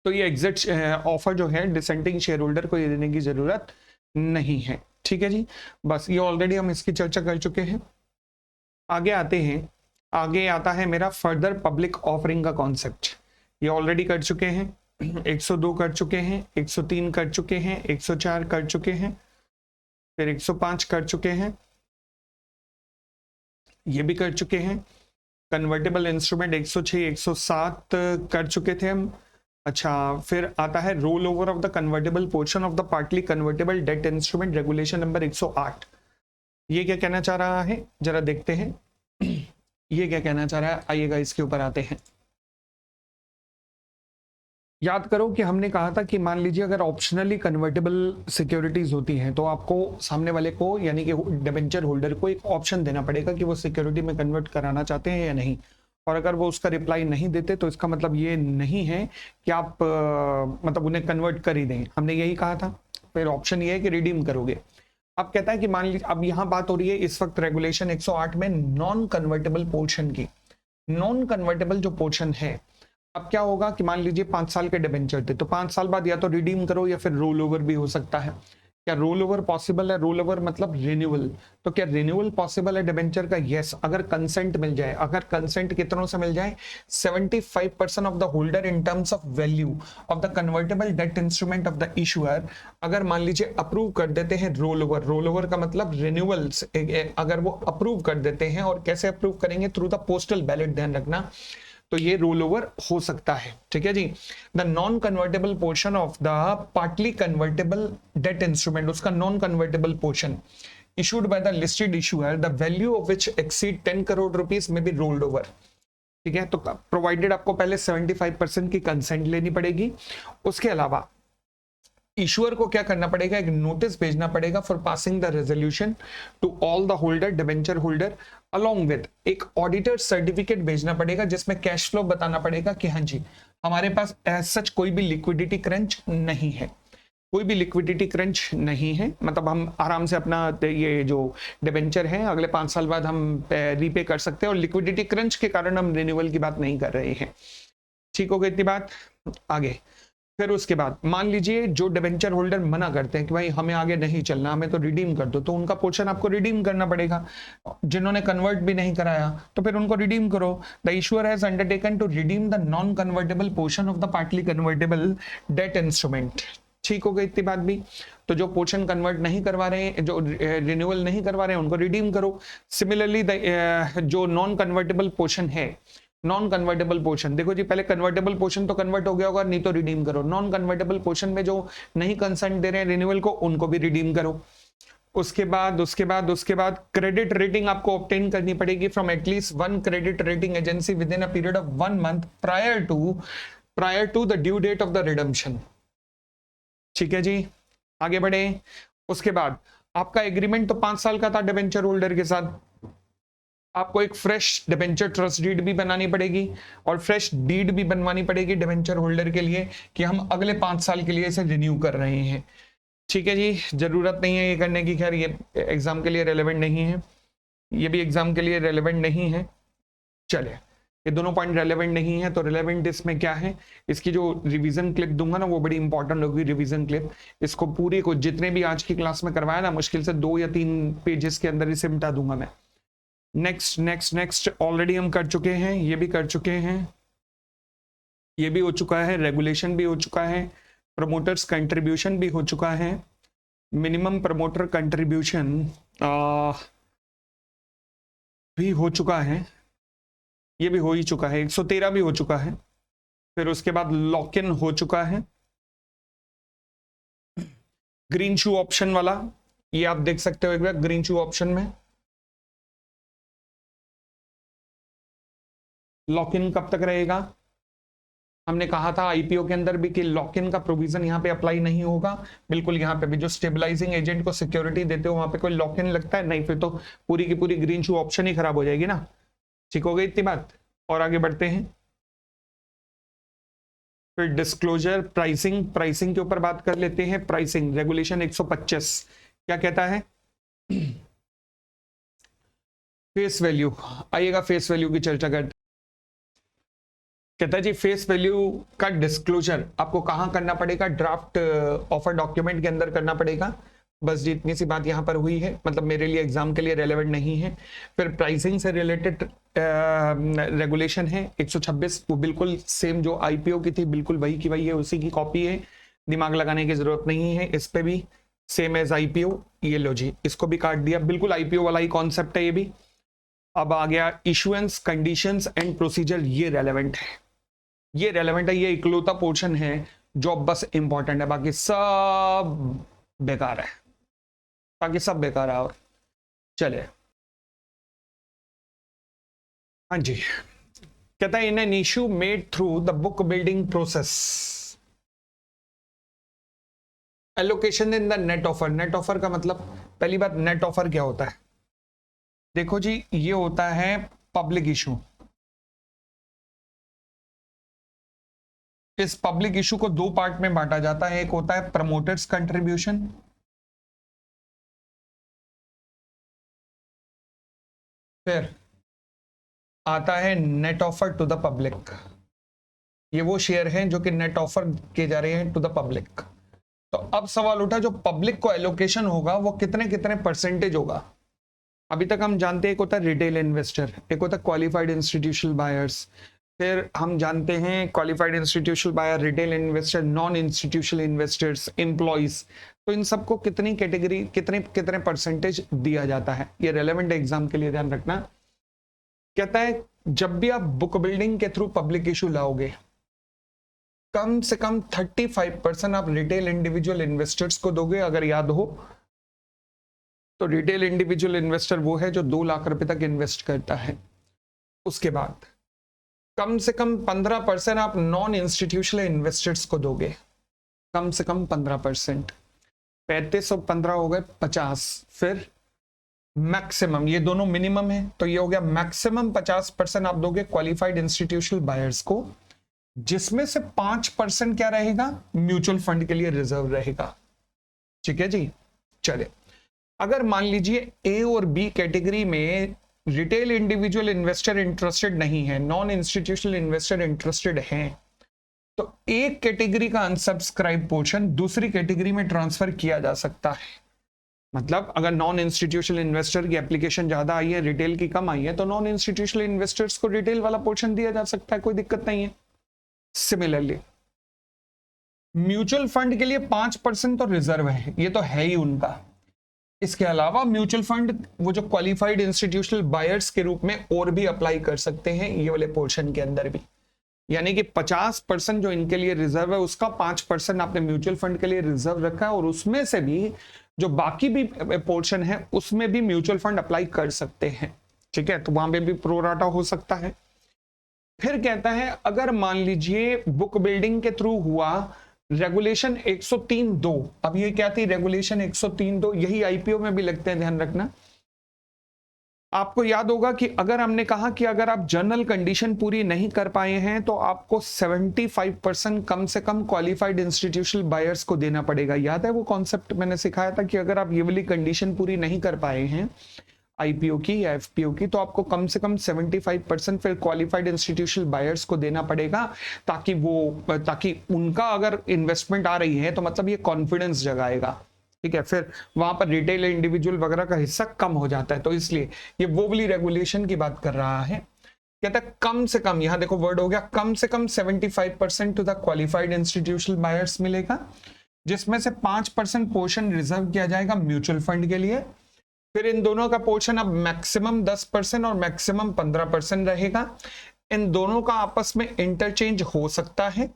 तो ये एग्जिट ऑफर जो है डिसेंटिंग शेयर होल्डर को ये देने की जरूरत नहीं है। ठीक है जी, बस ये ऑलरेडी हम इसकी चर्चा कर चुके हैं। आगे आते हैं, आगे आता है मेरा फर्दर पब्लिक ऑफरिंग का कॉन्सेप्ट। ये ऑलरेडी कर चुके हैं, 102 कर चुके हैं, 103 कर चुके हैं, 104 कर चुके हैं, फिर 105 कर चुके हैं, ये भी कर चुके हैं। कन्वर्टेबल इंस्ट्रूमेंट 106 107 कर चुके थे हम। अच्छा, फिर आता है roll over of the convertible portion of the partly convertible debt instrument, regulation number 108। ये क्या कहना चाह रहा है जरा देखते हैं। ये क्या कहना चाह रहा है, आइएगा इसके ऊपर आते हैं। याद करो कि हमने कहा था कि मान लीजिए अगर ऑप्शनली कन्वर्टेबल सिक्योरिटीज होती हैं तो आपको सामने वाले को यानी कि डिबेंचर होल्डर को एक ऑप्शन देना पड़ेगा कि वो सिक्योरिटी में कन्वर्ट कराना चाहते हैं या नहीं। और अगर वो उसका रिप्लाई नहीं देते तो इसका मतलब ये नहीं है कि आप मतलब उन्हें कन्वर्ट कर ही दें, हमने यही कहा था। फिर ऑप्शन ये है कि रिडीम करोगे। अब कहता है कि मान लीजिए अब यहाँ बात हो रही है इस वक्त रेगुलेशन 108 में नॉन कन्वर्टेबल पोर्शन की। नॉन कन्वर्टेबल जो पोर्शन है, अब क्या होगा कि मान लीजिए 5 साल के डिबेंचर थे तो 5 साल बाद या तो रिडीम करो या फिर रोल ओवर भी हो सकता है। क्या रोल ओवर पॉसिबल है? रोल ओवर मतलब रिन्यूअल। तो क्या रिन्यूअल पॉसिबल है डिबेंचर का? यस, अगर कंसेंट मिल जाए। अगर कंसेंट कितनों से मिल जाए? 75% of the holder in terms of value of the convertible debt instrument of the issuer. अगर मान लीजिए अप्रूव कर देते हैं रोल ओवर, रोल ओवर का मतलब रिन्यूअल्स, अगर वो अप्रूव कर देते हैं, और कैसे अप्रूव करेंगे? थ्रू द पोस्टल बैलेट, ध्यान रखना, तो ये रोल ओवर हो सकता है। ठीक है जी। The non convertible portion of the partly convertible debt instrument, उसका non convertible portion issued by the listed issuer, the value of which exceed 10 crore rupees में भी रोल्ड ओवर। ठीक है, तो प्रोवाइडेड आपको पहले 75% की कंसेंट लेनी पड़ेगी। उसके अलावा इशुअर को क्या करना पड़ेगा? एक नोटिस भेजना पड़ेगा for passing the resolution to all the holder, debenture holder, along with एक ऑडिटर सर्टिफिकेट भेजना पड़ेगा जिसमें कैश फ्लो बताना पड़ेगा कि हाँ जी हमारे पास एज सच कोई भी लिक्विडिटी क्रंच नहीं है, कोई भी लिक्विडिटी क्रंच नहीं है, मतलब हम आराम से अपना ये जो डिबेंचर है अगले 5 साल बाद हम रीपे कर सकते हैं और लिक्विडिटी क्रंच के कारण हम रिन्यूअल की बात नहीं कर रहे हैं। ठीक हो गई इतनी बात? आगे फिर उसके बाद मान लीजिए जो डिबेंचर होल्डर मना करते हैं कि भाई हमें आगे नहीं चलना, हमें तो रिडीम कर दो, तो उनका पोर्शन आपको रिडीम करना पड़ेगा। जिन्होंने कन्वर्ट भी नहीं कराया तो फिर उनको रिडीम करो। The issuer has undertaken to redeem the non convertible portion of the partly convertible debt instrument. ठीक हो गई इतनी बात भी? तो जो पोर्शन कन्वर्ट नहीं करवा रहे हैं, जो रिन्यूअल नहीं करवा रहे हैं, उनको रिडीम करो। सिमिलरली जो नॉन कन्वर्टेबल पोर्शन है, नॉन कन्वर्टेबल पोर्शन, देखो जी पहले कन्वर्टेबल पोर्शन तो कन्वर्ट हो गया होगा, नहीं तो रिडीम करो। नॉन कन्वर्टेबल पोर्शन में जो नहीं कंसेंट दे रहे हैं रिन्यूअल को, उनको भी रिडीम करो। उसके बाद क्रेडिट रेटिंग आपको ऑब्टेन करनी पड़ेगी from at least 1 credit rating agency within a period of 1 month prior to the due date of the redemption. ठीक है जी, आगे बढ़े। उसके बाद आपका एग्रीमेंट तो 5 साल का था डिबेंचर होल्डर के साथ, आपको एक फ्रेश डिबेंचर ट्रस्ट डीड भी बनानी पड़ेगी और फ्रेश डीड भी बनवानी पड़ेगी डिबेंचर होल्डर के लिए कि हम अगले 5 साल के लिए इसे रिन्यू कर रहे हैं। ठीक है जी, जरूरत नहीं है ये करने की, खैर ये एग्जाम के लिए रेलेवेंट नहीं है, ये भी एग्जाम के लिए रेलेवेंट नहीं है। चले, ये दोनों पॉइंट रेलेवेंट नहीं है, तो रेलेवेंट इसमें क्या है, इसकी जो रिवीजन क्लिप दूंगा ना वो बड़ी इंपॉर्टेंट होगी रिवीजन क्लिप। इसको पूरी को जितने भी आज की क्लास में करवाया ना, मुश्किल से 2 या 3 पेजेस के अंदर इसे मिटा दूंगा मैं। नेक्स्ट ऑलरेडी हम कर चुके हैं, ये भी कर चुके हैं, ये भी हो चुका है, रेगुलेशन भी हो चुका है, प्रमोटर्स कंट्रीब्यूशन भी हो चुका है, मिनिमम प्रमोटर कंट्रीब्यूशन भी हो चुका है, ये भी हो ही चुका है, 113 भी हो चुका है। फिर उसके बाद लॉक इन हो चुका है, ग्रीन शू ऑप्शन वाला ये आप देख सकते हो एक बार ग्रीन शू ऑप्शन में। लॉक इन कब तक रहेगा? हमने कहा था आईपीओ के अंदर भी कि लॉक इन का प्रोविजन यहाँ पे अप्लाई नहीं होगा। बिल्कुल यहाँ पे भी जो स्टेबलाइजिंग एजेंट को सिक्योरिटी देते हो वहां पे कोई लॉक इन लगता है? नहीं, फिर तो पूरी की पूरी ग्रीन शू ऑप्शन ही खराब हो जाएगी ना। ठीक हो गई इतनी बात? और आगे बढ़ते हैं। फिर डिस्क्लोजर, प्राइसिंग के ऊपर बात कर लेते हैं। प्राइसिंग रेगुलेशन 125 क्या कहता है? फेस वैल्यू, आइएगा फेस वैल्यू की चर्चा करते। कहता है जी फेस वैल्यू का डिस्क्लोजर आपको कहां करना पड़ेगा? ड्राफ्ट ऑफर डॉक्यूमेंट के अंदर करना पड़ेगा। बस जी इतनी सी बात यहां पर हुई है, मतलब मेरे लिए एग्जाम के लिए रेलेवेंट नहीं है। फिर प्राइसिंग से रिलेटेड रेगुलेशन है 126, वो बिल्कुल सेम जो आईपीओ की थी बिल्कुल वही की वही है, उसी की कॉपी है, दिमाग लगाने की जरूरत नहीं है। इस पे भी सेम एज आईपीओ, ये लो जी इसको भी काट दिया, बिल्कुल आईपीओ वाला ही कॉन्सेप्ट है ये भी। अब आ गया इशुएंस कंडीशंस एंड प्रोसीजर, ये रेलेवेंट है, ये रेलेवेंट है, ये इकलौता पोर्शन है जो बस इंपॉर्टेंट है, बाकी सब बेकार है, बाकी सब बेकार है। और चले हाँ जी, कहता है in an issue made through the book building process, allocation in the net offer. Net offer का मतलब, पहली बात, नेट ऑफर क्या होता है? देखो जी, ये होता है पब्लिक इशू। इस पब्लिक इशू को दो पार्ट में बांटा जाता है, एक होता है प्रमोटर्स कंट्रीब्यूशन, फिर आता है net offer to the public. ये वो शेयर हैं जो कि नेट ऑफर किए जा रहे हैं टू द पब्लिक। तो अब सवाल उठा, जो पब्लिक को एलोकेशन होगा वो कितने कितने परसेंटेज होगा? अभी तक हम जानते हैं एक होता है रिटेल इन्वेस्टर, एक होता है क्वालिफाइड इंस्टीट्यूशनल बायर्स, फिर हम जानते हैं qualified institutional buyer, retail investor, non institutional investors, employees. तो इन सबको कितनी कैटेगरी, कितने कितने परसेंटेज दिया जाता है? ये रेलेवेंट एग्जाम के लिए ध्यान रखना। कहता है जब भी आप बुक बिल्डिंग के थ्रू पब्लिक इशू लाओगे, कम से कम 35% आप रिटेल इंडिविजुअल इन्वेस्टर्स को दोगे। अगर याद हो तो रिटेल इंडिविजुअल इन्वेस्टर वो है जो 2 लाख रुपए तक इन्वेस्ट करता है। उसके बाद कम से कम 15% आप नॉन इंस्टीट्यूशनल इन्वेस्टर्स को दोगे, कम से कम 15%। 35 और 15 हो गए 50। फिर मैक्सिमम, ये दोनों मिनिमम है तो ये हो गया मैक्सिमम 50% आप दोगे क्वालिफाइड इंस्टीट्यूशनल बायर्स को, जिसमें से 5% क्या रहेगा? म्यूचुअल फंड के लिए रिजर्व रहेगा। ठीक है जी, चले। अगर मान लीजिए ए और बी कैटेगरी में रिटेल इंडिविजुअल इन्वेस्टर इंटरेस्टेड नहीं है, नॉन इंस्टीट्यूशनल इन्वेस्टर इंटरेस्टेड हैं, तो एक कैटेगरी का अनसब्सक्राइब पोर्शन दूसरी कैटेगरी में ट्रांसफर किया जा सकता है। मतलब अगर नॉन इंस्टीट्यूशनल इन्वेस्टर की एप्लीकेशन ज्यादा आई है, रिटेल की कम आई है, तो नॉन इंस्टीट्यूशनल इन्वेस्टर्स को रिटेल वाला पोर्शन दिया जा सकता है, कोई दिक्कत नहीं है। सिमिलरली म्यूचुअल फंड के लिए 5% तो रिजर्व है, ये तो है ही उनका। इसके अलावा म्यूचुअल फंड वो जो क्वालिफाइड इंस्टीट्यूशनल बायर्स के रूप में और भी अप्लाई कर सकते हैं ये वाले पोर्शन के अंदर भी। यानी कि 50% जो इनके लिए रिजर्व है उसका 5% आपने म्यूचुअल फंड के लिए रिजर्व रखा है, और उसमें से भी जो बाकी भी पोर्शन है उसमें भी म्यूचुअल फंड अप्लाई कर सकते हैं। ठीक है, तो वहां पे भी प्रोराटा हो सकता है। फिर कहता है अगर मान लीजिए बुक बिल्डिंग के थ्रू हुआ, रेगुलेशन 103(2), अब ये क्या थी? रेगुलेशन 103(2), यही आईपीओ में भी लगते हैं, ध्यान रखना। आपको याद होगा कि अगर हमने कहा कि अगर आप जनरल कंडीशन पूरी नहीं कर पाए हैं तो आपको 75% कम से कम क्वालिफाइड इंस्टीट्यूशनल बायर्स को देना पड़ेगा। याद है वो कॉन्सेप्ट मैंने सिखाया था कि अगर आप ये वाली कंडीशन पूरी नहीं कर पाए हैं आईपीओ की या एफपीओ की, तो आपको कम से कम 75% फिर क्वालिफाइड इंस्टीट्यूशनल बायर्स को देना पड़ेगा, ताकि उनका अगर इन्वेस्टमेंट आ रही है तो मतलब ये कॉन्फिडेंस जगाएगा। ठीक है, फिर वहां पर रिटेल इंडिविजुअल वगैरह का हिस्सा कम हो जाता है, तो इसलिए ये वो वाली रेगुलेशन की बात कर रहा है। कहता है कम से कम, यहां देखो वर्ड हो गया कम से कम 75% to the qualified institutional buyers मिलेगा, जिसमें से 5% पोर्शन रिजर्व किया जाएगा म्यूचुअल फंड के लिए। फिर इन दोनों का पोर्शन अब मैक्सिमम 10% और मैक्सिमम 15% रहेगा। इन दोनों का आपस में इंटरचेंज हो सकता है।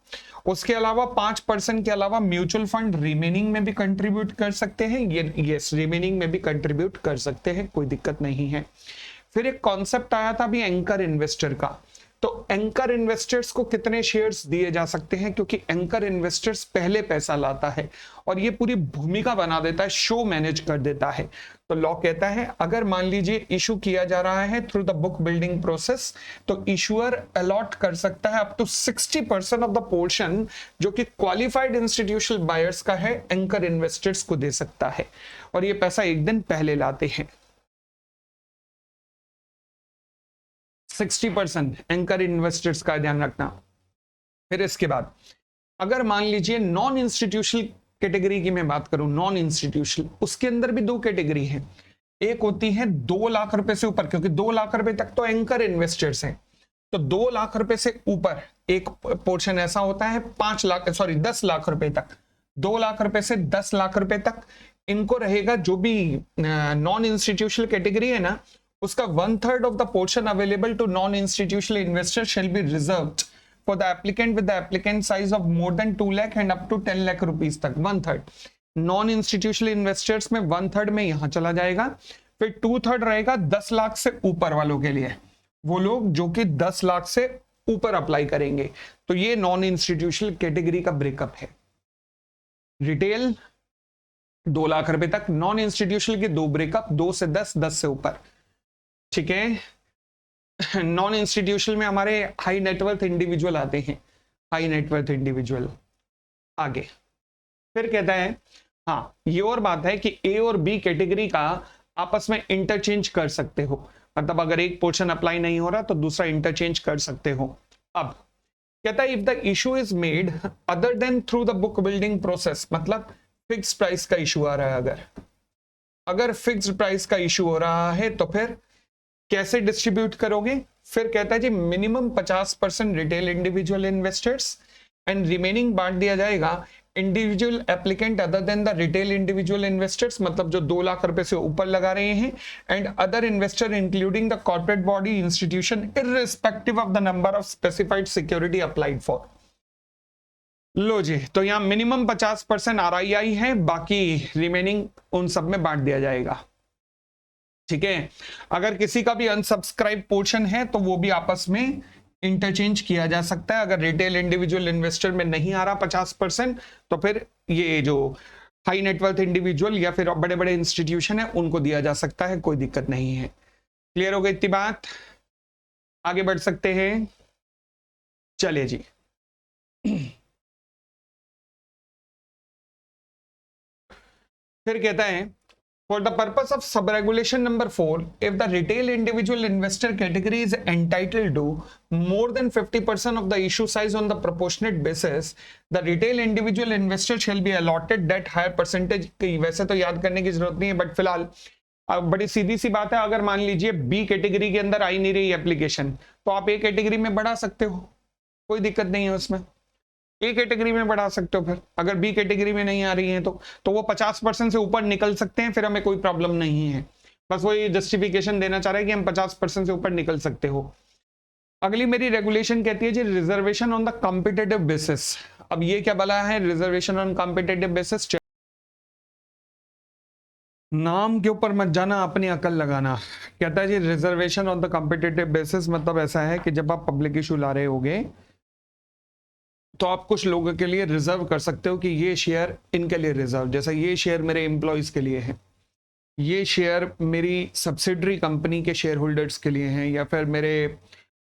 उसके अलावा 5% के अलावा म्यूचुअल फंड रिमेनिंग में भी कंट्रीब्यूट कर सकते हैं। यस, रिमेनिंग में भी कंट्रीब्यूट कर सकते हैं, कोई दिक्कत नहीं है। फिर एक कॉन्सेप्ट आया था अभी एंकर इन्वेस्टर का। तो एंकर इन्वेस्टर्स को कितने शेयर्स दिए जा सकते हैं, क्योंकि एंकर इन्वेस्टर्स पहले पैसा लाता है और ये पूरी भूमिका बना देता है, शो मैनेज कर देता है। तो लॉ कहता है अगर मान लीजिए इशू किया जा रहा है through the book building process, तो इशूअर अलॉट कर सकता है up to 60% of the portion जो कि क्वालिफाइड इंस्टीट्यूशनल बायर्स का है, एंकर इन्वेस्टर्स को दे सकता है, और ये पैसा एक दिन पहले लाते हैं। 60% एंकर इन्वेस्टर्स का ध्यान रखना। फिर इसके बाद अगर मान लीजिए नॉन इंस्टीट्यूशनल कैटेगरी की मैं बात करूं, नॉन इंस्टीट्यूशनल, उसके अंदर भी दो कैटेगरी है। एक होती है 2 लाख रुपए से ऊपर, क्योंकि 2 लाख रुपए तक तो एंकर इन्वेस्टर्स हैं, तो 2 लाख रुपए से ऊपर एक पोर्शन ऐसा होता है 10 लाख रुपए तक। 2 लाख रुपए से 10 लाख रुपए तक इनको रहेगा, जो भी नॉन इंस्टीट्यूशनल कैटेगरी है ना, उसका 1/3 of the portion available to non institutional investor shall be reserved for the applicant with the applicant size of more than 2 lakh and up to 10 lakh rupees तक। 1/3 नॉन इंस्टीट्यूशनल इन्वेस्टर्स में 1/3 में यहां चला जाएगा। फिर 2/3 रहेगा 10 लाख से ऊपर वालों के लिए, वो लोग जो कि 10 लाख से ऊपर अप्लाई करेंगे। तो ये नॉन इंस्टीट्यूशनल कैटेगरी का ब्रेकअप है। रिटेल 2 लाख रुपए तक, नॉन इंस्टीट्यूशनल के 2 ब्रेकअप, 2 से 10, 10 से ऊपर। ठीक है। नॉन इंस्टीट्यूशनल में हमारे हाई नेटवर्थ इंडिविजुअल आते हैं, हाई नेटवर्थ इंडिविजुअल। आगे फिर कहता है, हाँ ये और बात है कि ए और बी कैटेगरी का आपस में इंटरचेंज कर सकते हो, मतलब अगर एक पोर्शन अप्लाई नहीं हो रहा तो दूसरा इंटरचेंज कर सकते हो। अब कहता है if the issue is made other than through the book building process, मतलब फिक्स प्राइस का इशू आ रहा है, अगर फिक्स प्राइस का इशू हो रहा है तो फिर कैसे डिस्ट्रीब्यूट करोगे? फिर कहता है जी minimum 50% retail individual investors and remaining बांट दिया जाएगा individual applicant other than the retail individual investors, मतलब जो 2 लाख रुपए से ऊपर लगा रहे हैं, and other investor including the corporate body institution irrespective of the number of specified security applied for. लो जी, तो यहां मिनिमम 50% RII है, बाकी रिमेनिंग उन सब में बांट दिया जाएगा। ठीक है। अगर किसी का भी अनसब्सक्राइब पोर्शन है तो वो भी आपस में इंटरचेंज किया जा सकता है। अगर रिटेल इंडिविजुअल इन्वेस्टर में नहीं आ रहा 50%, तो फिर ये जो हाई नेटवर्थ इंडिविजुअल या फिर बड़े बड़े इंस्टीट्यूशन है उनको दिया जा सकता है, कोई दिक्कत नहीं है। क्लियर हो गई इतनी बात? आगे बढ़ सकते हैं, चलिए जी। फिर कहता है for the purpose of sub-regulation number 4, if the retail individual investor category is entitled to more than 50% of the issue size on the proportionate basis, the retail individual investor shall be allotted that higher percentage। वैसे तो याद करने की जरूरत नहीं है, but फिलहाल अब बड़ी सीधी सी बात है, अगर मान लीजिए बी कैटेगरी के अंदर आई नहीं रही एप्लीकेशन, तो आप ए कैटेगरी में बढ़ा सकते हो, कोई दिक्कत नहीं है उसमें। ए कैटेगरी में बढ़ा सकते हो, फिर अगर बी कैटेगरी में नहीं आ रही है तो वो 50% से ऊपर निकल सकते हैं, फिर हमें कोई प्रॉब्लम नहीं है। बस वो ये जस्टिफिकेशन देना चाह रहे हैं कि हम 50% से ऊपर निकल सकते हो। अगली मेरी रेगुलेशन कहती है जी reservation on the competitive basis. अब ये क्या बोला है, रिजर्वेशन ऑन कॉम्पिटेटिव बेसिस? नाम के ऊपर मत जाना, अपनी अकल लगाना। कहता है जी reservation on the competitive basis, मतलब ऐसा है कि जब आप पब्लिक इशू ला रहे होगे तो आप कुछ लोगों के लिए रिजर्व कर सकते हो कि ये शेयर इनके लिए रिजर्व, जैसा ये शेयर मेरे एम्प्लॉयज के लिए है, ये शेयर मेरी सब्सिडरी कंपनी के शेयर होल्डर्स के लिए हैं, या फिर मेरे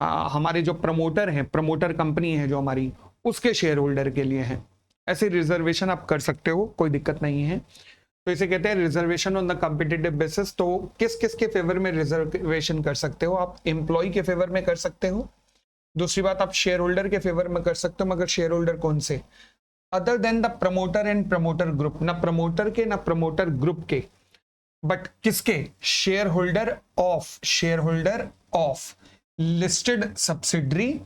हमारे जो प्रमोटर हैं, प्रमोटर कंपनी है जो हमारी, उसके शेयर होल्डर के लिए हैं। ऐसे रिजर्वेशन आप कर सकते हो, कोई दिक्कत नहीं है। तो इसे कहते हैं reservation on the competitive basis. तो किस किस के फेवर में रिजर्वेशन कर सकते हो? आप एम्प्लॉय के फेवर में कर सकते हो, दूसरी बात आप शेयर होल्डर के फेवर में कर सकते हो, मगर शेयर होल्डर कौन से? Other than the promoter and promoter group, ना प्रमोटर के ना प्रमोटर ग्रुप के, बट किसके? Share holder of listed subsidiary,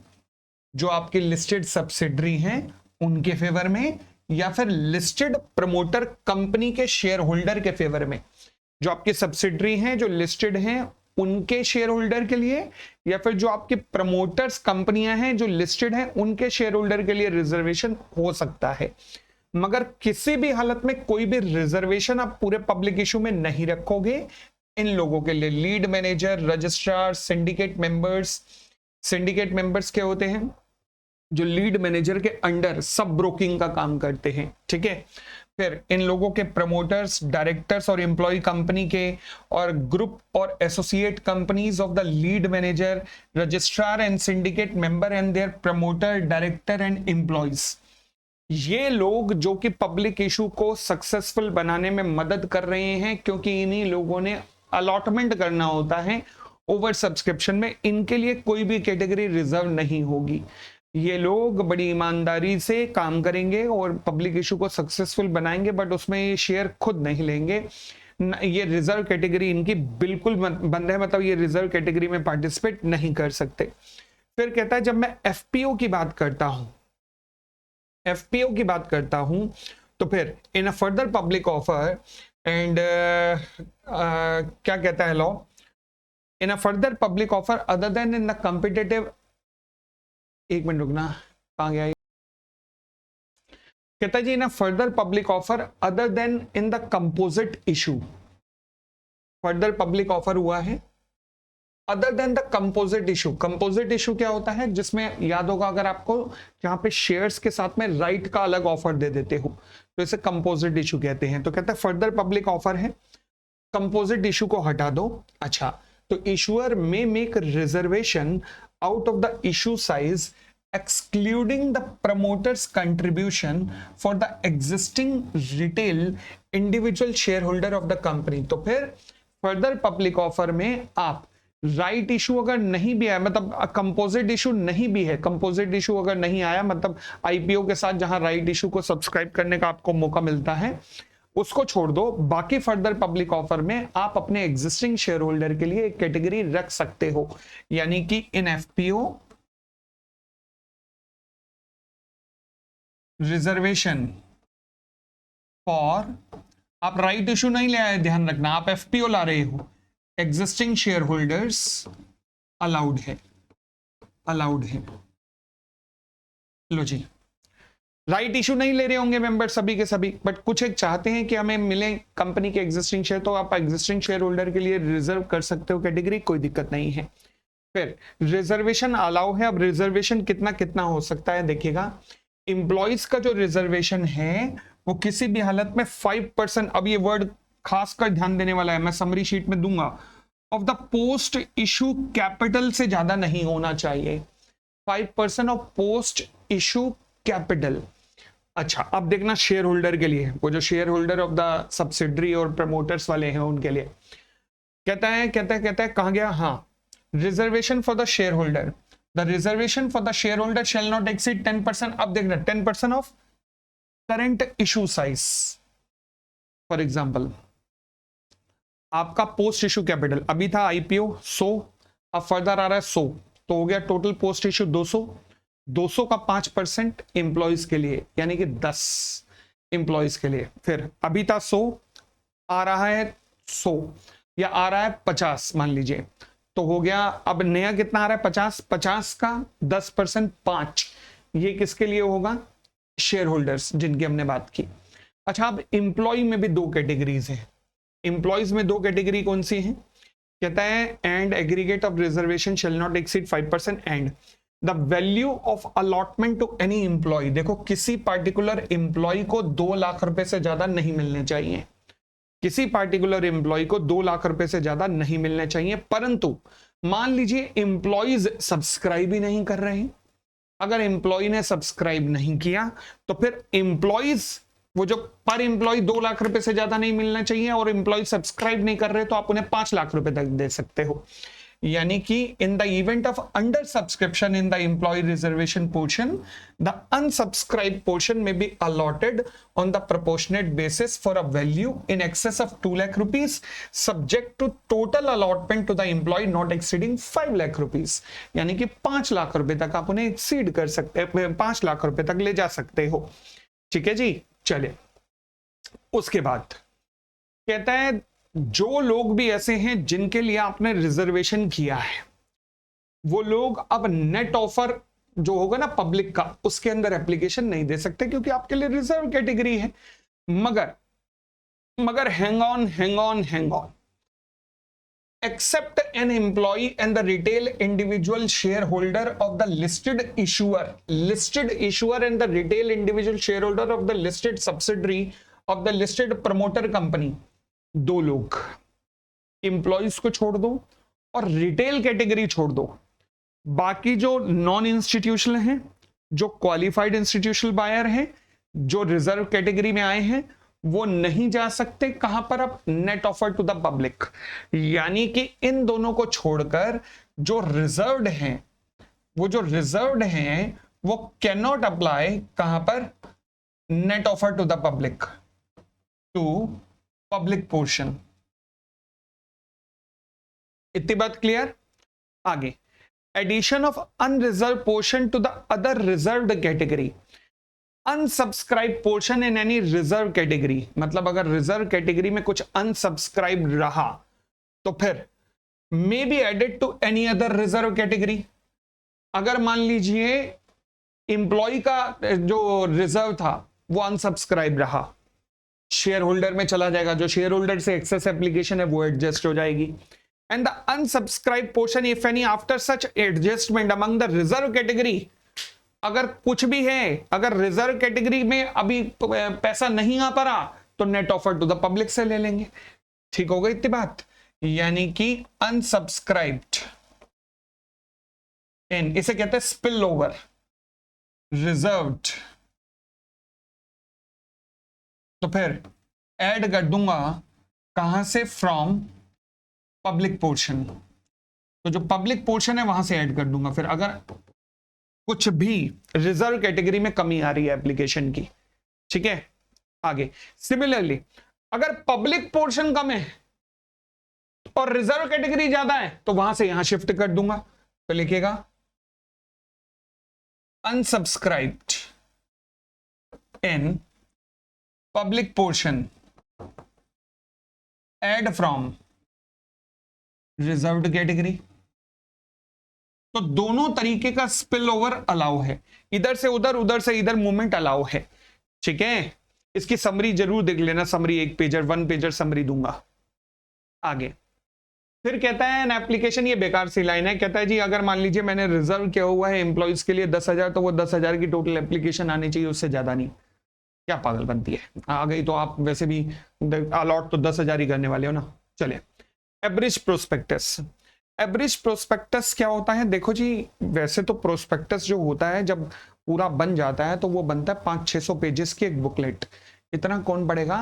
जो आपके लिस्टेड सब्सिडरी हैं उनके फेवर में, या फिर लिस्टेड प्रमोटर कंपनी के शेयर होल्डर के फेवर में, जो आपके सब्सिडरी हैं जो लिस्टेड हैं उनके शेयर होल्डर के लिए, या फिर जो आपके प्रमोटर्स कंपनियां हैं जो लिस्टेड हैं उनके शेयर होल्डर के लिए रिजर्वेशन हो सकता है। मगर किसी भी हालत में कोई भी रिजर्वेशन आप पूरे पब्लिक इशू में नहीं रखोगे इन लोगों के लिए। Lead manager, registrar, syndicate members. Syndicate members क्या होते हैं? जो लीड मैनेजर के अंडर सब ब्रोकिंग का काम करते हैं। ठीक है। फिर इन लोगों के प्रमोटर्स, डायरेक्टर्स और एम्प्लॉय कंपनी के, और ग्रुप और associate companies of the lead manager, registrar and syndicate member and their promoter, director and employees, ये लोग जो कि पब्लिक इशू को सक्सेसफुल बनाने में मदद कर रहे हैं, क्योंकि इन्हीं लोगों ने अलॉटमेंट करना होता है ओवर सब्सक्रिप्शन में, इनके लिए कोई भी कैटेगरी रिजर्व नहीं होगी। ये लोग बड़ी ईमानदारी से काम करेंगे और पब्लिक इशू को सक्सेसफुल बनाएंगे, बट उसमें ये शेयर खुद नहीं लेंगे। ये रिजर्व कैटेगरी इनकी बिल्कुल बंद है, मतलब ये रिजर्व कैटेगरी में पार्टिसिपेट नहीं कर सकते। फिर कहता है जब मैं एफपीओ की बात करता हूं, तो फिर in a further public offer and क्या कहता है law, in a further public offer other than in the competitive, एक मिनट रुकना, कहां गया? कहता है जी in a further public offer other than in the composite issue. Further public offer हुआ है other than the composite issue. Composite issue क्या होता है, जिसमें याद होगा अगर आपको, जहां पे शेयर्स के साथ में राइट का अलग ऑफर दे देते हो तो इसे कंपोजिट इशू कहते हैं। तो कहते हैं फर्दर पब्लिक ऑफर है, कंपोजिट इशू को हटा दो। अच्छा, तो issuer may make reservation out of the issue size excluding the promoter's contribution for the existing retail individual shareholder of the company। तो फिर फर्दर पब्लिक ऑफर में आप राइट इशू अगर नहीं भी आया, मतलब कंपोजिट इशू नहीं भी है, कंपोजिट इशू अगर नहीं आया मतलब आईपीओ के साथ जहां राइट इशू को सब्सक्राइब करने का आपको मौका मिलता है, उसको छोड़ दो। बाकी फर्दर पब्लिक ऑफर में आप अपने एग्जिस्टिंग शेयर होल्डर के लिए एक कैटेगरी रख सकते हो, यानी कि इन एफपीओ रिजर्वेशन फॉर, आप राइट इशू नहीं ले आए, ध्यान रखना, आप एफपीओ ला रहे हो, एग्जिस्टिंग शेयर होल्डर्स अलाउड है, अलाउड है। लो जी, राइट इशू नहीं ले रहे होंगे मेंबर सभी के सभी, बट कुछ एक चाहते हैं कि हमें मिले कंपनी के एग्जिस्टिंग शेयर, तो आप एग्जिस्टिंग शेयर होल्डर के लिए रिजर्व कर सकते हो कैटेगरी, कोई दिक्कत नहीं है। फिर रिजर्वेशन अलाउ है। अब रिजर्वेशन कितना कितना हो सकता है देखिएगा, इंप्लॉइज का जो रिजर्वेशन है वो किसी भी हालत में 5%, अब ये वर्ड खासकर ध्यान देने वाला है, मैं समरी शीट में दूंगा, of the post issue capital से ज्यादा नहीं होना चाहिए। 5% ऑफ पोस्ट इशू कैपिटल। अच्छा, अब देखना शेयर होल्डर के लिए, वो जो share holder of the subsidiary और प्रमोटर्स वाले हैं उनके लिए कहता है कहां गया, हाँ, reservation for the share holder, the reservation for the share holder shell not exceed 10%। अब देखना 10% of current issue size. For example आपका पोस्ट इशू कैपिटल अभी था आईपीओ 100, अब फर्दर आ रहा है 100, तो हो गया टोटल पोस्ट इशू 200। 200 का 5% एम्प्लॉइज के लिए, यानी कि 10 एम्प्लॉइज के लिए। फिर अभी था 100, आ रहा है 100 या आ रहा है 50 मान लीजिए, तो हो गया अब नया कितना आ रहा है 50। 50 का 10% 5, ये किसके लिए होगा, शेयर होल्डर्स जिनकी हमने बात की। अच्छा, अब एम्प्लॉय में भी दो कैटेगरीज हैं। एम्प्लॉयज में दो कैटेगरी कौन सी हैं, कहता है and aggregate of reservation shall not exceed 5% and the value of allotment to any employee. देखो, किसी पार्टिकुलर एम्प्लॉय को 2 लाख रुपए से ज्यादा नहीं मिलने चाहिए, किसी पार्टिकुलर एम्प्लॉय को 2 लाख रुपए से ज्यादा नहीं मिलने चाहिए। परंतु मान लीजिए एम्प्लॉयज सब्सक्राइब ही नहीं कर रहे हैं, अगर एम्प्लॉय ने सब्सक्राइब नहीं किया तो फिर एम्प्लॉयज, वो जो पर एम्प्लॉय 2 लाख रुपए से ज्यादा नहीं मिलना चाहिए और एम्प्लॉय सब्सक्राइब नहीं कर रहे तो आप उन्हें 5 लाख रुपए तक दे सकते हो। यानी कि in the event of under subscription in the employ reservation portion, the unsubscribe portion may be allotted on the proportionate basis for a value in excess of 2 lakh rupees subject to total allotment to the employ not exceeding 5 lakh rupees. यानी कि 5 लाख रुपए तक आप उन्हें exceed कर सकते हैं, 5 लाख रुपए तक ले जा सकते हो। ठीक है जी, चले उसके बाद कहता है जो लोग भी ऐसे हैं जिनके लिए आपने रिजर्वेशन किया है, वो लोग अब नेट ऑफर जो होगा ना पब्लिक का, उसके अंदर एप्लीकेशन नहीं दे सकते क्योंकि आपके लिए रिजर्व कैटेगरी है। मगर hang on, except an employee and the retail individual shareholder of the listed issuer and the retail individual shareholder of the listed subsidiary of the listed promoter company, 2 लोग, employees को छोड़ दो और retail category छोड़ दो, बाकी जो non institutional हैं, जो क्वालिफाइड इंस्टीट्यूशनल बायर हैं, जो रिजर्व कैटेगरी में आए हैं, वो नहीं जा सकते। कहां पर, अब net offer to the public. यानी कि इन दोनों को छोड़कर जो रिजर्व्ड हैं, वो कैन नॉट अप्लाई कहां पर, net offer to the public, to public portion. इतनी बात क्लियर। आगे, addition of unreserve portion to the other reserved category. Unsubscribe portion in any reserve category, मतलब अगर रिजर्व कैटेगरी में कुछ अनसब्सक्राइब रहा तो फिर may be added to any other reserve category. अगर मान लीजिए इंप्लॉय का जो रिजर्व था वो अनसब्सक्राइब रहा, शेयर होल्डर में चला जाएगा, जो शेयर होल्डर से एक्सेस एप्लीकेशन है वो एडजस्ट हो जाएगी। and the unsubscribed portion if any after such adjustment among the reserve category, अगर कुछ भी है, अगर रिजर्व कैटेगरी में अभी पैसा नहीं आ पा रहा तो net offer to the public से ले लेंगे। ठीक हो गई इतनी बात, यानी कि अनसब्सक्राइब्ड इन, इसे कहते हैं स्पिल ओवर, रिजर्व्ड। तो फिर ऐड कर दूंगा कहां से, फ्रॉम पब्लिक पोर्शन, तो जो पब्लिक पोर्शन है वहां से ऐड कर दूंगा। फिर अगर कुछ भी रिजर्व कैटेगरी में कमी आ रही है एप्लीकेशन की, ठीक है। आगे सिमिलरली अगर पब्लिक पोर्शन कम है और रिजर्व कैटेगरी ज्यादा है तो वहां से यहां शिफ्ट कर दूंगा। तो लिखिएगा unsubscribed in public portion add from reserved category. तो दोनों तरीके का स्पिल ओवर अलाउ है, इधर से उधर से इधर मूवमेंट अलाउ है, ठीक है। इसकी समरी जरूर देख लेना, समरी 1 पेजर 1 पेजर समरी दूंगा। आगे फिर कहता है एन एप्लीकेशन, ये बेकार सी लाइन है, कहता है जी अगर मान लीजिए मैंने रिजर्व किया हुआ है एम्प्लॉइज के लिए 10,000, तो वो 10,000 की टोटल एप्लीकेशन आनी चाहिए, उससे ज्यादा नहीं। क्या पागल बनती है, आ गई तो आप वैसे भी अलॉट तो 10,000 ही करने वाले हो ना। चलिए एवरेज प्रोस्पेक्टस, एवरेज प्रोस्पेक्टस क्या होता है, देखो जी वैसे तो प्रोस्पेक्टस जो होता है जब पूरा बन जाता है तो वो बनता है 500-600 पेजेस की एक बुकलेट। इतना कौन पढ़ेगा,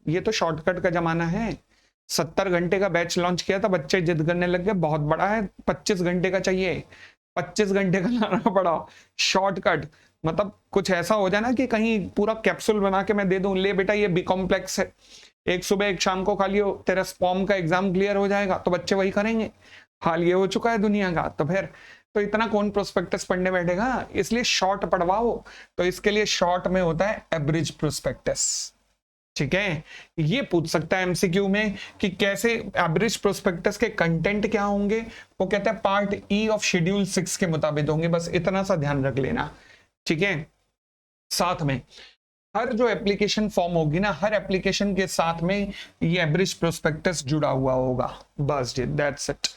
ये तो शॉर्टकट का जमाना है। 70 घंटे का बैच लॉन्च किया था, बच्चे जिद करने लग गए बहुत बड़ा है, 25 घंटे का चाहिए, 25 घंटे का लाना पड़ा शॉर्टकट। मतलब कुछ ऐसा हो जाए ना कि कहीं पूरा कैप्सूल बना के मैं दे दूं, ले बेटा ये बी कॉम्प्लेक्स है, एक सुबह एक शाम को खा लियो, तेरा स्पॉम का एग्जाम क्लियर हो जाएगा, तो बच्चे वही करेंगे। हाल ये हो चुका है दुनिया का। तो फिर तो इतना कौन प्रोस्पेक्टस पढ़ने बैठेगा, इसलिए शॉर्ट पढ़वाओ। तो इसके लिए शॉर्ट में होता है एवरेज प्रोस्पेक्टस, ठीक है। ये पूछ सकता है एमसीक्यू में कि कैसे एवरेज प्रोस्पेक्टस के कंटेंट क्या होंगे, वो कहते हैं पार्ट ई ऑफ शेड्यूल 6 के मुताबिक होंगे, बस इतना सा ध्यान रख लेना, ठीक है। साथ में हर जो एप्लीकेशन फॉर्म होगी ना, हर एप्लीकेशन के साथ में ये एवरेज प्रोस्पेक्टस जुड़ा हुआ होगा, बस दैट्स इट।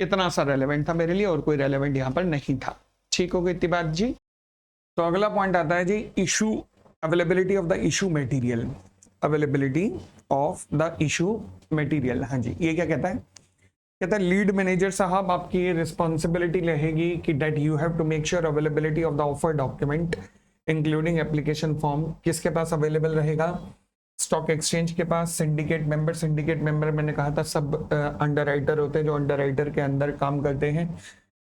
इतना सा रेलेवेंट था मेरे लिए, और कोई रेलेवेंट यहां पर नहीं था। ठीक हो गई इतनी बात जी। तो अगला पॉइंट आता है जी issue, availability of the issue material, availability of the issue material. हाँ जी, ये क्या कहता है, कहता है लीड मैनेजर साहब आपकी रिस्पॉन्सिबिलिटी रहेगी कि that you have to make sure availability of the offer document including application form. किसके पास अवेलेबल रहेगा, स्टॉक एक्सचेंज के पास, सिंडिकेट मेंबर, सिंडिकेट मेंबर मैंने कहा था सब अंडरराइटर होते हैं जो अंडरराइटर के अंदर काम करते हैं।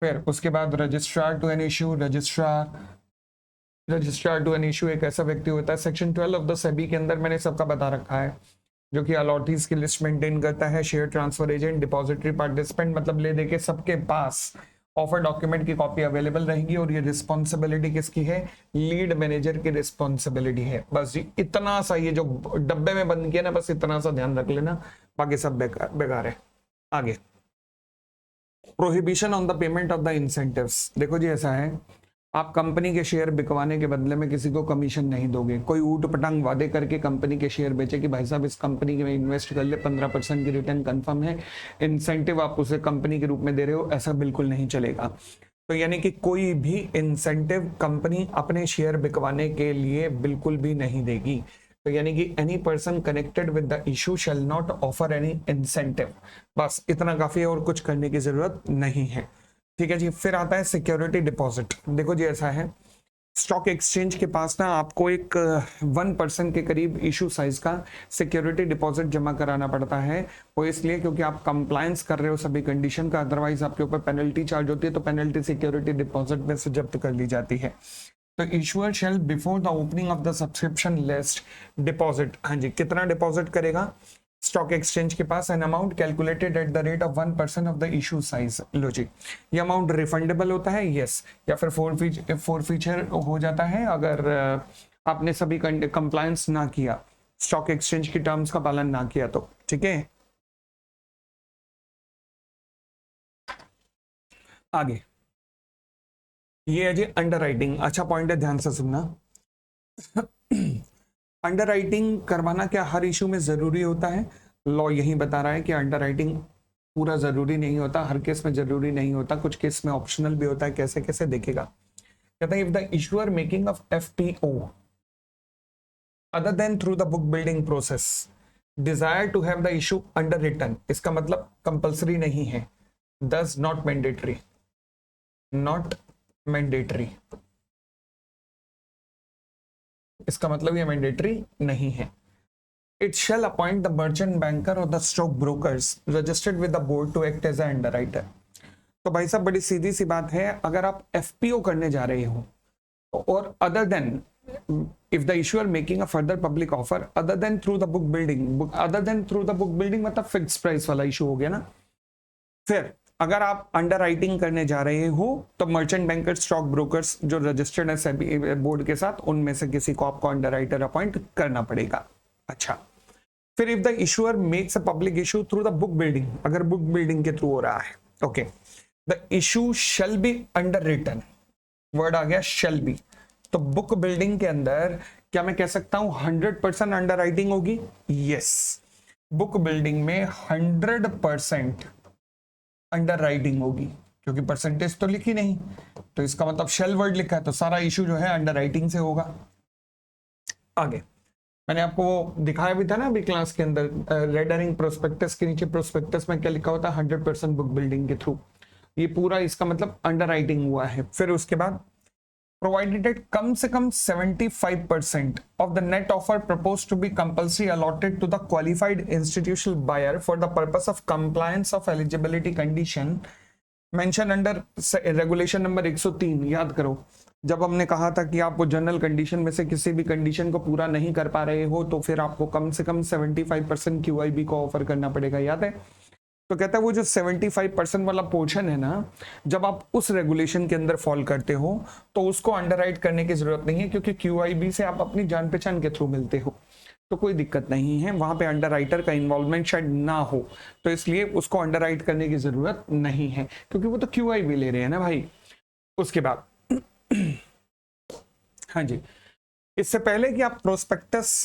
फिर उसके बाद registrar to an issue, registrar to an issue एक ऐसा व्यक्ति होता है, सेक्शन 12 ऑफ द सेबी के अंदर मैंने सबका बता रखा है, जो कि अलॉटीज की लिस्ट मेंटेन करता है, share transfer agent, depository participant, मतलब ले देके सबके पास ऑफर डॉक्यूमेंट की कॉपी अवेलेबल रहेगी। और ये रिस्पॉन्सिबिलिटी किसकी है, लीड मैनेजर की रिस्पॉन्सिबिलिटी है। बस जी इतना सा, ये जो डब्बे में बंद किया ना, बस इतना सा ध्यान रख लेना, बाकी सब बेकार है। आगे prohibition on the payment of the incentives. देखो जी ऐसा है, आप कंपनी के शेयर बिकवाने के बदले में किसी को कमीशन नहीं दोगे। कोई ऊट पटांग वादे करके कंपनी के शेयर बेचे कि भाई साहब इस कंपनी में इन्वेस्ट कर ले, 15% की रिटर्न कंफर्म है, इंसेंटिव आप उसे कंपनी के रूप में दे रहे हो, ऐसा बिल्कुल नहीं चलेगा। तो यानी कि कोई भी इंसेंटिव कंपनी अपने शेयर बिकवाने के लिए बिल्कुल भी नहीं देगी। तो यानी कि any person connected with the issue shall not offer any incentive, बस इतना काफी है और कुछ करने की जरूरत नहीं है, ठीक है जी। फिर आता है सिक्योरिटी डिपॉजिट। देखो जी ऐसा है, स्टॉक एक्सचेंज के पास ना आपको एक 1% के करीब इशू साइज का सिक्योरिटी डिपॉजिट जमा कराना पड़ता है। वो इसलिए क्योंकि आप कंप्लायंस कर रहे हो सभी कंडीशन का, अदरवाइज आपके ऊपर पेनल्टी चार्ज होती है, तो पेनल्टी सिक्योरिटी डिपॉजिट में से जब्त कर ली जाती है। तो issuer shall before the opening of the subscription list deposit, हाँ जी कितना डिपॉजिट करेगा स्टॉक एक्सचेंज के पास, an amount calculated at the rate of 1% of the issue size. लो जी, ये अमाउंट रिफंडेबल होता है, यस, या फिर फोरफीचर हो जाता है अगर आपने सभी कंप्लायंस ना किया, स्टॉक एक्सचेंज की टर्म्स का पालन ना किया तो, ठीक है। आगे ये है जी अंडरराइटिंग। अच्छा पॉइंट है, ध्यान से सुनना। अंडरराइटिंग करवाना क्या हर इशू में जरूरी होता है? लॉ यही बता रहा है कि अंडरराइटिंग पूरा जरूरी नहीं होता, हर केस में जरूरी नहीं होता, कुछ केस में ऑप्शनल भी होता है। कैसे कैसे देखेगा, कहता है if the issuer making of FPO other than through the book building process desire to have the issue underwritten, इसका मतलब कंपल्सरी नहीं है, दस नॉट मैंडेटरी, नॉट मैंडेटरी, इसका मतलब ये मैंडेटरी नहीं है। It shall appoint the merchant banker or the stock brokers registered with the board to act as an underwriter। तो भाई साहब बड़ी सीधी सी बात है, अगर आप एफपीओ करने जा रहे हो और other than if the issuer making a further public offer other than through the book building, other than through the book building मतलब फिक्स प्राइस वाला इशू हो गया ना। फिर अगर आप अंडर राइटिंग करने जा रहे हो तो मर्चेंट बैंकर स्टॉक ब्रोकर्स जो रजिस्टर्ड है सेबी बोर्ड के साथ, उनमें से किसी को आपको अंडर राइटर अपॉइंट करना पड़ेगा। अच्छा, फिर if the issuer makes a public issue through the book building, अगर बुक बिल्डिंग के थ्रू हो रहा है, okay, the issue shall be underwritten, word आ गया शैल बी। तो बुक बिल्डिंग के अंदर क्या मैं कह सकता हूं 100% अंडर राइटिंग होगी? यस, बुक बिल्डिंग में 100% अंडर राइटिंग होगी, क्योंकि परसेंटेज तो लिखी नहीं, तो इसका मतलब शेल वर्ड लिखा है, तो सारा इशू जो है अंडर राइटिंग से होगा। आगे मैंने आपको वो दिखाया भी था ना अभी क्लास के अंदर, रेड हेरिंग प्रोस्पेक्टस के नीचे प्रोस्पेक्टस में क्या लिखा होता है, 100% बुक बिल्डिंग के थ्रू, ये पूरा इसका मतलब अंडर राइटिंग हुआ है। फिर उसके बाद provided that कम से कम 75% of the net offer proposed to be compulsory allotted to the qualified institutional buyer for the purpose of compliance of eligibility condition mentioned under regulation number 103। याद करो जब हमने कहा था कि आप वो जनरल कंडीशन में से किसी भी कंडीशन को पूरा नहीं कर पा रहे हो तो फिर आपको कम से कम 75% QIB को ऑफर करना पड़ेगा, याद है? तो कहता है वो जो 75% वाला पोर्शन है ना, जब आप उस रेगुलेशन के अंदर फॉल करते हो तो उसको अंडरराइट करने की जरूरत नहीं है, क्योंकि QIB से आप अपनी जान पहचान के थ्रू मिलते हो, तो कोई दिक्कत नहीं है, वहां पे अंडरराइटर का इन्वॉल्वमेंट शायद ना हो, तो इसलिए उसको अंडरराइट करने की जरूरत नहीं है, क्योंकि वो तो QIB ले रहे हैं ना भाई। उसके बाद हाँ जी, इससे पहले कि आप प्रोस्पेक्टस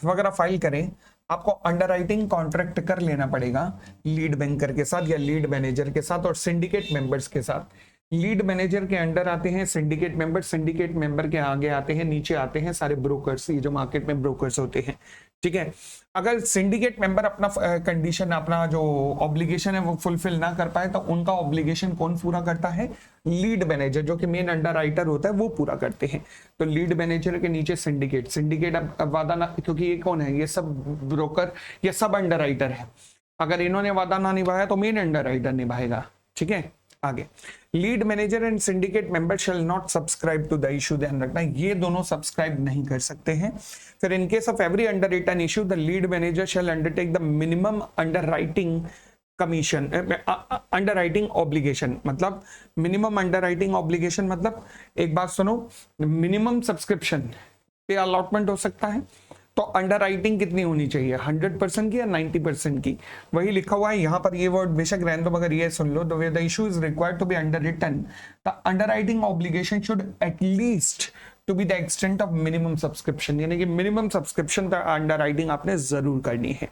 वगैरह फाइल करें, आपको अंडरराइटिंग कॉन्ट्रैक्ट कर लेना पड़ेगा लीड बैंकर के साथ या लीड मैनेजर के साथ और सिंडिकेट मेंबर्स के साथ। लीड मैनेजर के अंडर आते हैं सिंडिकेट मेंबर, सिंडिकेट मेंबर के आगे आते हैं, नीचे आते हैं सारे ब्रोकर्स, ये जो मार्केट में ब्रोकर्स होते हैं, ठीक है। अगर सिंडिकेट मेंबर अपना कंडीशन, अपना जो ऑब्लिगेशन है वो फुलफिल ना कर पाए तो उनका ऑब्लिगेशन कौन पूरा करता है? लीड मैनेजर, जो कि मेन अंडरराइटर होता है, वो पूरा करते हैं। तो लीड मैनेजर के नीचे सिंडिकेट, सिंडिकेट अब वादा ना, क्योंकि ये कौन है? ये सब ब्रोकर, ये सब अंडरराइटर है, अगर इन्होंने वादा ना निभाया तो मेन अंडरराइटर निभाएगा, ठीक है। आगे, lead manager and syndicate member shall not subscribe to the issue, ध्यान रखना ये दोनों सब्सक्राइब नहीं कर सकते हैं। फिर in case of every underwritten issue the lead manager shall undertake the minimum underwriting commission, underwriting obligation, मतलब मिनिमम अंडर राइटिंग ऑब्लिगेशन मतलब एक बात सुनो, मिनिमम सब्सक्रिप्शन पे अलॉटमेंट हो सकता है, तो अंडर राइटिंग कितनी होनी चाहिए? 100% की या 90% की? वही लिखा हुआ है यहाँ पर, ये वर्ड बेशक रहने दो मगर ये सुन लो, the issue is required to be underwritten the underwriting obligation should at least to be the extent of minimum subscription, यानी कि मिनिमम सब्सक्रिप्शन अंडर राइटिंग आपने जरूर करनी है।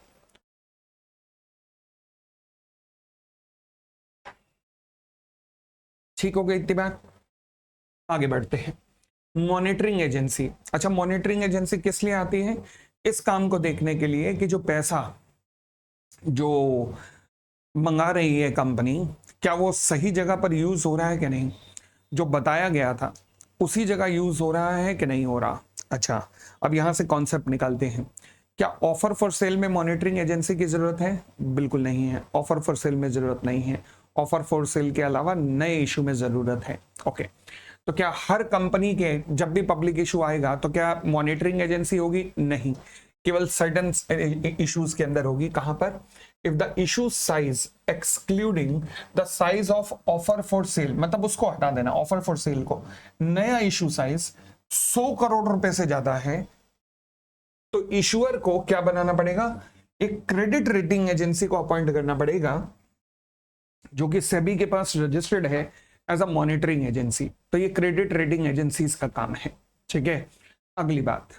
ठीक हो गई इतनी बात, आगे बढ़ते हैं। मॉनिटरिंग एजेंसी, अच्छा मॉनिटरिंग एजेंसी किस लिए आती है? इस काम को देखने के लिए कि जो पैसा जो मंगा रही है कंपनी, क्या वो सही जगह पर यूज हो रहा है कि नहीं, जो बताया गया था उसी जगह यूज हो रहा है कि नहीं हो रहा। अच्छा, अब यहां से कॉन्सेप्ट निकालते हैं। क्या ऑफर फॉर सेल में मॉनिटरिंग एजेंसी की जरूरत है? बिल्कुल नहीं है, ऑफर फॉर सेल में जरूरत नहीं है। ऑफर फॉर सेल के अलावा नए इशू में जरूरत है। ओके, तो क्या हर कंपनी के जब भी पब्लिक इशू आएगा तो क्या मॉनिटरिंग एजेंसी होगी? नहीं, केवल सर्टेन इश्यूज के अंदर होगी। कहां पर? If the issue size excluding the size of offer for cell, मतलब उसको हटा देना, ऑफर फॉर सेल को, नया इशू साइज 100 करोड़ रुपए से ज्यादा है तो इशूअर को क्या बनाना पड़ेगा? एक क्रेडिट रेटिंग एजेंसी को अपॉइंट करना पड़ेगा जो कि सेबी के पास रजिस्टर्ड है एज अ मॉनिटरिंग एजेंसी। तो ये क्रेडिट रेटिंग एजेंसीज का काम है, ठीक है। अगली बात,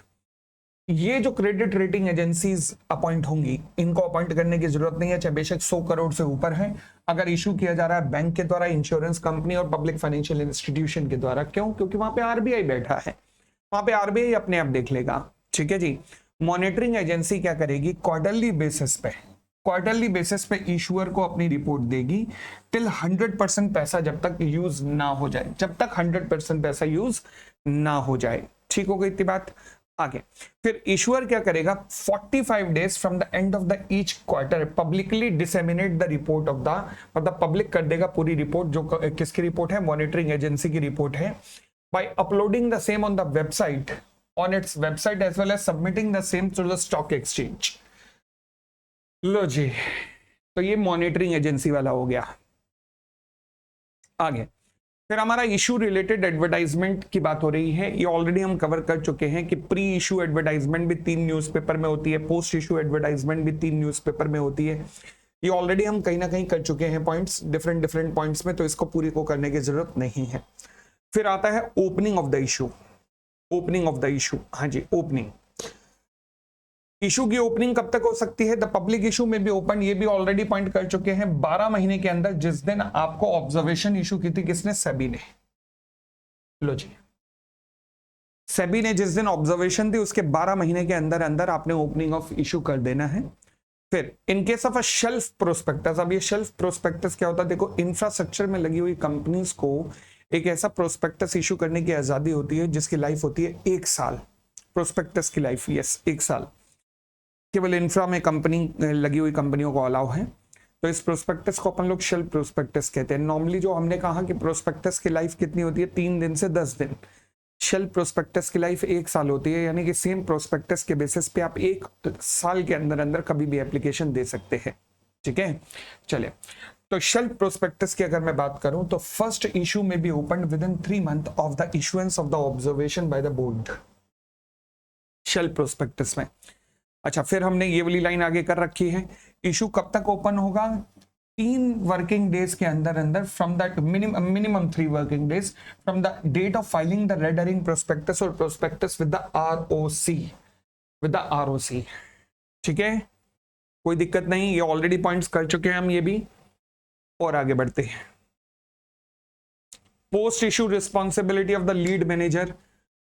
ये जो क्रेडिट रेटिंग एजेंसीज अपॉइंट होंगी, इनको अपॉइंट करने की जरूरत नहीं है, चाहे बेशक 100 करोड़ से ऊपर है, अगर इशू किया जा रहा है बैंक के द्वारा, इंश्योरेंस कंपनी और पब्लिक फाइनेंशियल इंस्टीट्यूशन के द्वारा। क्यों? क्योंकि वहां पे आरबीआई बैठा है, वहां पे आरबीआई अपने आप देख लेगा। ठीक है जी। मॉनिटरिंग एजेंसी क्या करेगी? क्वार्टरली बेसिस पे इशूअर को अपनी रिपोर्ट देगी टिल 100% पैसा जब तक यूज ना हो जाए, जब तक 100% पैसा यूज ना हो जाए। ठीक हो गई इतनी बात? आगे फिर इशूअर क्या करेगा? 45 days from the end of the each quarter publicly disseminate the report of the, मतलब पब्लिक कर देगा पूरी रिपोर्ट, जो किसकी रिपोर्ट है? मॉनिटरिंग एजेंसी की रिपोर्ट है, by uploading the same on the website, on its website, as well as submitting the same to the stock exchange। लो जी, तो ये मॉनिटरिंग एजेंसी वाला हो गया। आगे फिर हमारा इशू रिलेटेड एडवर्टाइजमेंट की बात हो रही है। ये ऑलरेडी हम कवर कर चुके हैं कि प्री इशू एडवर्टाइजमेंट भी 3 न्यूज़पेपर में होती है, पोस्ट इशू एडवर्टाइजमेंट भी 3 न्यूज़पेपर में होती है। ये ऑलरेडी हम कहीं ना कहीं कर चुके हैं पॉइंट्स, डिफरेंट पॉइंट्स में, तो इसको पूरी को करने की जरूरत नहीं है। फिर आता है opening of the issue. Opening of the issue, हाँ जी, ओपनिंग इशू की ओपनिंग कब तक हो सकती है? द पब्लिक इशू में भी ओपन, ये भी ऑलरेडी पॉइंट कर चुके हैं, 12 महीने के अंदर, जिस दिन आपको ऑब्जर्वेशन इशू की थी, किसने? सेबी ने। लो जी, सेबी ने जिस दिन ऑब्जर्वेशन थी उसके 12 महीने के अंदर अंदर आपने ओपनिंग ऑफ इशू कर देना है। फिर in case of a shelf prospectus, अब ये शेल्फ प्रोस्पेक्टस क्या होता है? देखो, इंफ्रास्ट्रक्चर में लगी हुई कंपनीज को एक ऐसा प्रोस्पेक्टस इशू करने की आजादी होती है जिसकी लाइफ होती है 1 साल। प्रोस्पेक्टस की लाइफ, यस, 1 साल। केवल इंफ्रा में कंपनी लगी हुई कंपनियों को अलाउ है, तो इस प्रोस्पेक्टस को अपन लोग शेल्फ प्रोस्पेक्टस कहते हैं। नॉर्मली जो हमने कहा कि प्रोस्पेक्टस की लाइफ कितनी होती है? 3 दिन से 10 दिन। शेल्फ प्रोस्पेक्टस की लाइफ 1 साल होती है, यानी कि सेम प्रोस्पेक्टस के बेसिस पे आप 1 साल के अंदर अंदर कभी भी एप्लीकेशन दे सकते हैं। ठीक है, चलिए। तो शेल्फ प्रोस्पेक्टस की अगर मैं बात करूं तो फर्स्ट इशू में be open with in 3 month of the issuance of the observation by the board, shelf prospectus में। अच्छा, फिर हमने ये वाली लाइन आगे कर रखी है, इशू कब तक ओपन होगा? 3 वर्किंग डेज के अंदर अंदर from the minimum 3 working days from the date of filing the red herring prospectus और प्रोस्पेक्टस विद द आरओसी। ठीक है, कोई दिक्कत नहीं, ये ऑलरेडी पॉइंट्स कर चुके हैं हम ये भी। और आगे बढ़ते हैं, post issue responsibility of the lead manager.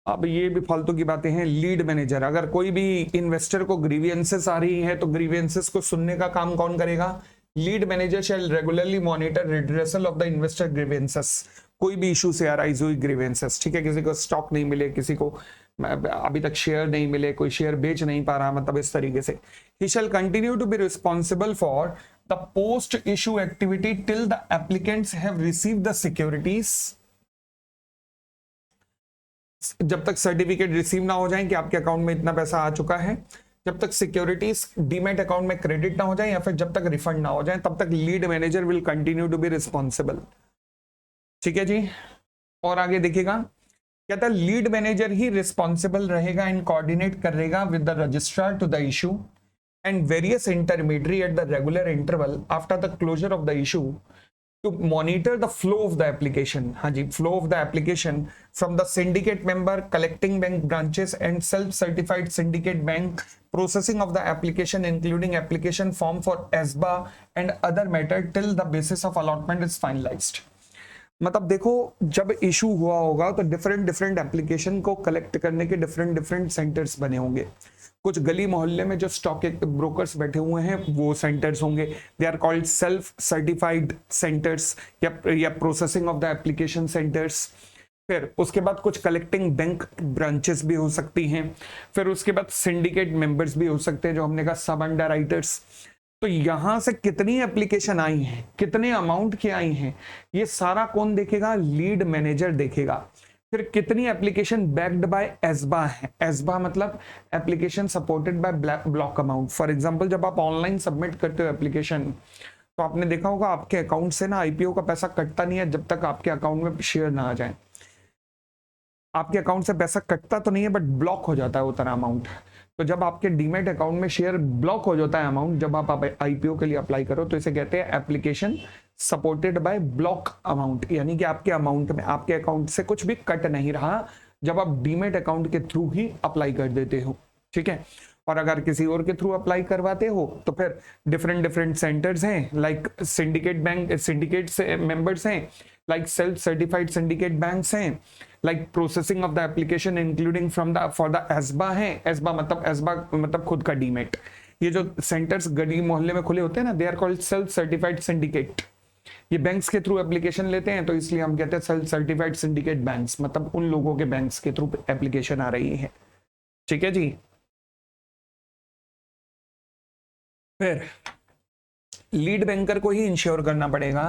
अब ये भी फालतू की बातें हैं। लीड मैनेजर, अगर कोई भी इन्वेस्टर को ग्रीवियंसेस आ रही है तो ग्रीवियंसेस को सुनने का काम कौन करेगा? Lead manager shall regularly monitor redressal of the investor grievances. कोई भी इशू से अराइज हुई ग्रीवियंसेस, ठीक है, किसी को स्टॉक नहीं मिले, किसी को अभी तक शेयर नहीं मिले, कोई शेयर बेच नहीं पा रहा, मतलब इस तरीके से, he shall continue to be responsible for the post issue activity till the applicants have received the securities. जब तक सर्टिफिकेट रिसीव ना हो जाए कि आपके अकाउंट में इतना पैसा आ चुका है, जब तक सिक्योरिटीज डीमैट अकाउंट में क्रेडिट ना हो जाए या फिर जब तक रिफंड ना हो जाए, तब तक lead manager will continue to be responsible. ठीक है जी। और आगे देखिएगा, कहता है लीड मैनेजर ही रिस्पॉन्सिबल रहेगा एंड कोऑर्डिनेट करेगा with the registrar to the issue and various intermediary at the regular interval after the closure of the issue to monitor the flow of the application। हाँ जी, flow of the application from the syndicate member, collecting bank branches and self-certified syndicate bank, processing of the application including application form for ESBA and other matter till the basis of allotment is finalized। मतलब देखो, जब issue हुआ होगा तो different application को collect करने के different centres बने होंगे। कुछ गली मोहल्ले में जो स्टॉक ब्रोकर्स बैठे हुए हैं वो सेंटर्स होंगे, they are called self certified centres या processing of the application centres. फिर उसके बाद कुछ कलेक्टिंग बैंक ब्रांचेस भी हो सकती हैं, फिर उसके बाद सिंडिकेट मेंबर्स भी हो सकते हैं, जो हमने कहा सब अंडर राइटर्स। तो यहां से कितनी एप्लीकेशन आई हैं, कितने अमाउंट की आई हैं, ये सारा कौन देखेगा? लीड मैनेजर देखेगा। फिर कितनी एप्लीकेशन बैक्ड बाय एस्बा है? एस्बा मतलब application supported by block amount. For example, जब आप ऑनलाइन सबमिट करते हो एप्लीकेशन, तो आपने देखा होगा आपके अकाउंट से ना आईपीओ का पैसा कटता नहीं है जब तक आपके अकाउंट में शेयर ना आ जाए। आपके अकाउंट से पैसा कटता तो नहीं है, बट ब्लॉक हो जाता है उतना अमाउंट। तो जब आपके डीमेट अकाउंट में शेयर ब्लॉक हो जाता है अमाउंट, जब आप आईपीओ के लिए अप्लाई करो, तो इसे कहते हैं application supported by block amount, यानी कि आपके अमाउंट में, आपके अकाउंट से कुछ भी कट नहीं रहा जब आप डीमेट अकाउंट के थ्रू ही अप्लाई कर देते हो। ठीक है। और अगर किसी और के थ्रू अप्लाई करवाते हो तो फिर डिफरेंट डिफरेंट सेंटर्स हैं, लाइक सिंडिकेट बैंक, सिंडिकेट से मेंबर्स हैं, like self certified syndicate banks हैं, like processing of the application including from the for the ASBA है। एसबा मतलब खुद का डीमेट। ये जो सेंटर्स गली मोहल्ले में खुले होते हैं ना, they are called self certified syndicate. ये बैंक्स के थ्रू एप्लीकेशन लेते हैं तो इसलिए हम कहते हैं सेल्फ सर्टिफाइड सिंडिकेट बैंक्स, मतलब उन लोगों के बैंक्स के थ्रू एप्लीकेशन आ रही है। ठीक है जी। फिर लीड बैंकर को ही इंश्योर करना पड़ेगा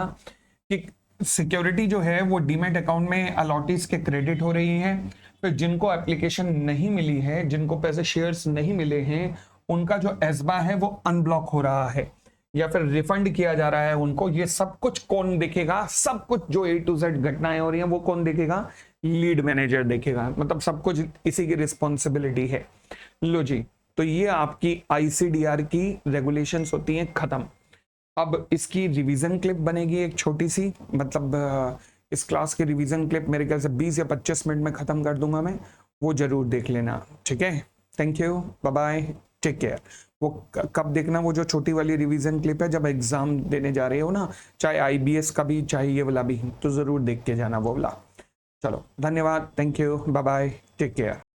कि सिक्योरिटी जो है वो डीमैट अकाउंट में अलॉटीज के क्रेडिट हो रही है। फिर जिनको एप्लीकेशन नहीं मिली है, जिनको पैसे शेयर्स नहीं मिले हैं, उनका जो एसबा है वो अनब्लॉक हो रहा है या फिर रिफंड किया जा रहा है उनको। ये सब कुछ कौन देखेगा? सब कुछ जो A to Z घटनाएं हो रही हैं वो कौन देखेगा? लीड मैनेजर देखेगा। मतलब सब कुछ इसी की रिस्पॉन्सिबिलिटी है। लो जी, तो ये आपकी ICDR की रेगुलेशंस होती हैं खत्म। अब इसकी रिवीजन क्लिप बनेगी एक छोटी सी, मतलब इस क्लास की रिवीजन क्लिप मेरे ख्याल से 20 या 25 मिनट में खत्म कर दूंगा मैं, वो जरूर देख लेना। ठीक है, thank you, bye bye, take care. वो कब देखना, वो जो छोटी वाली रिवीजन क्लिप है जब एग्जाम देने जा रहे हो ना, चाहे IBS का भी चाहे ये वाला भी, तो जरूर देख के जाना वो वाला। चलो धन्यवाद, thank you, bye bye, take care.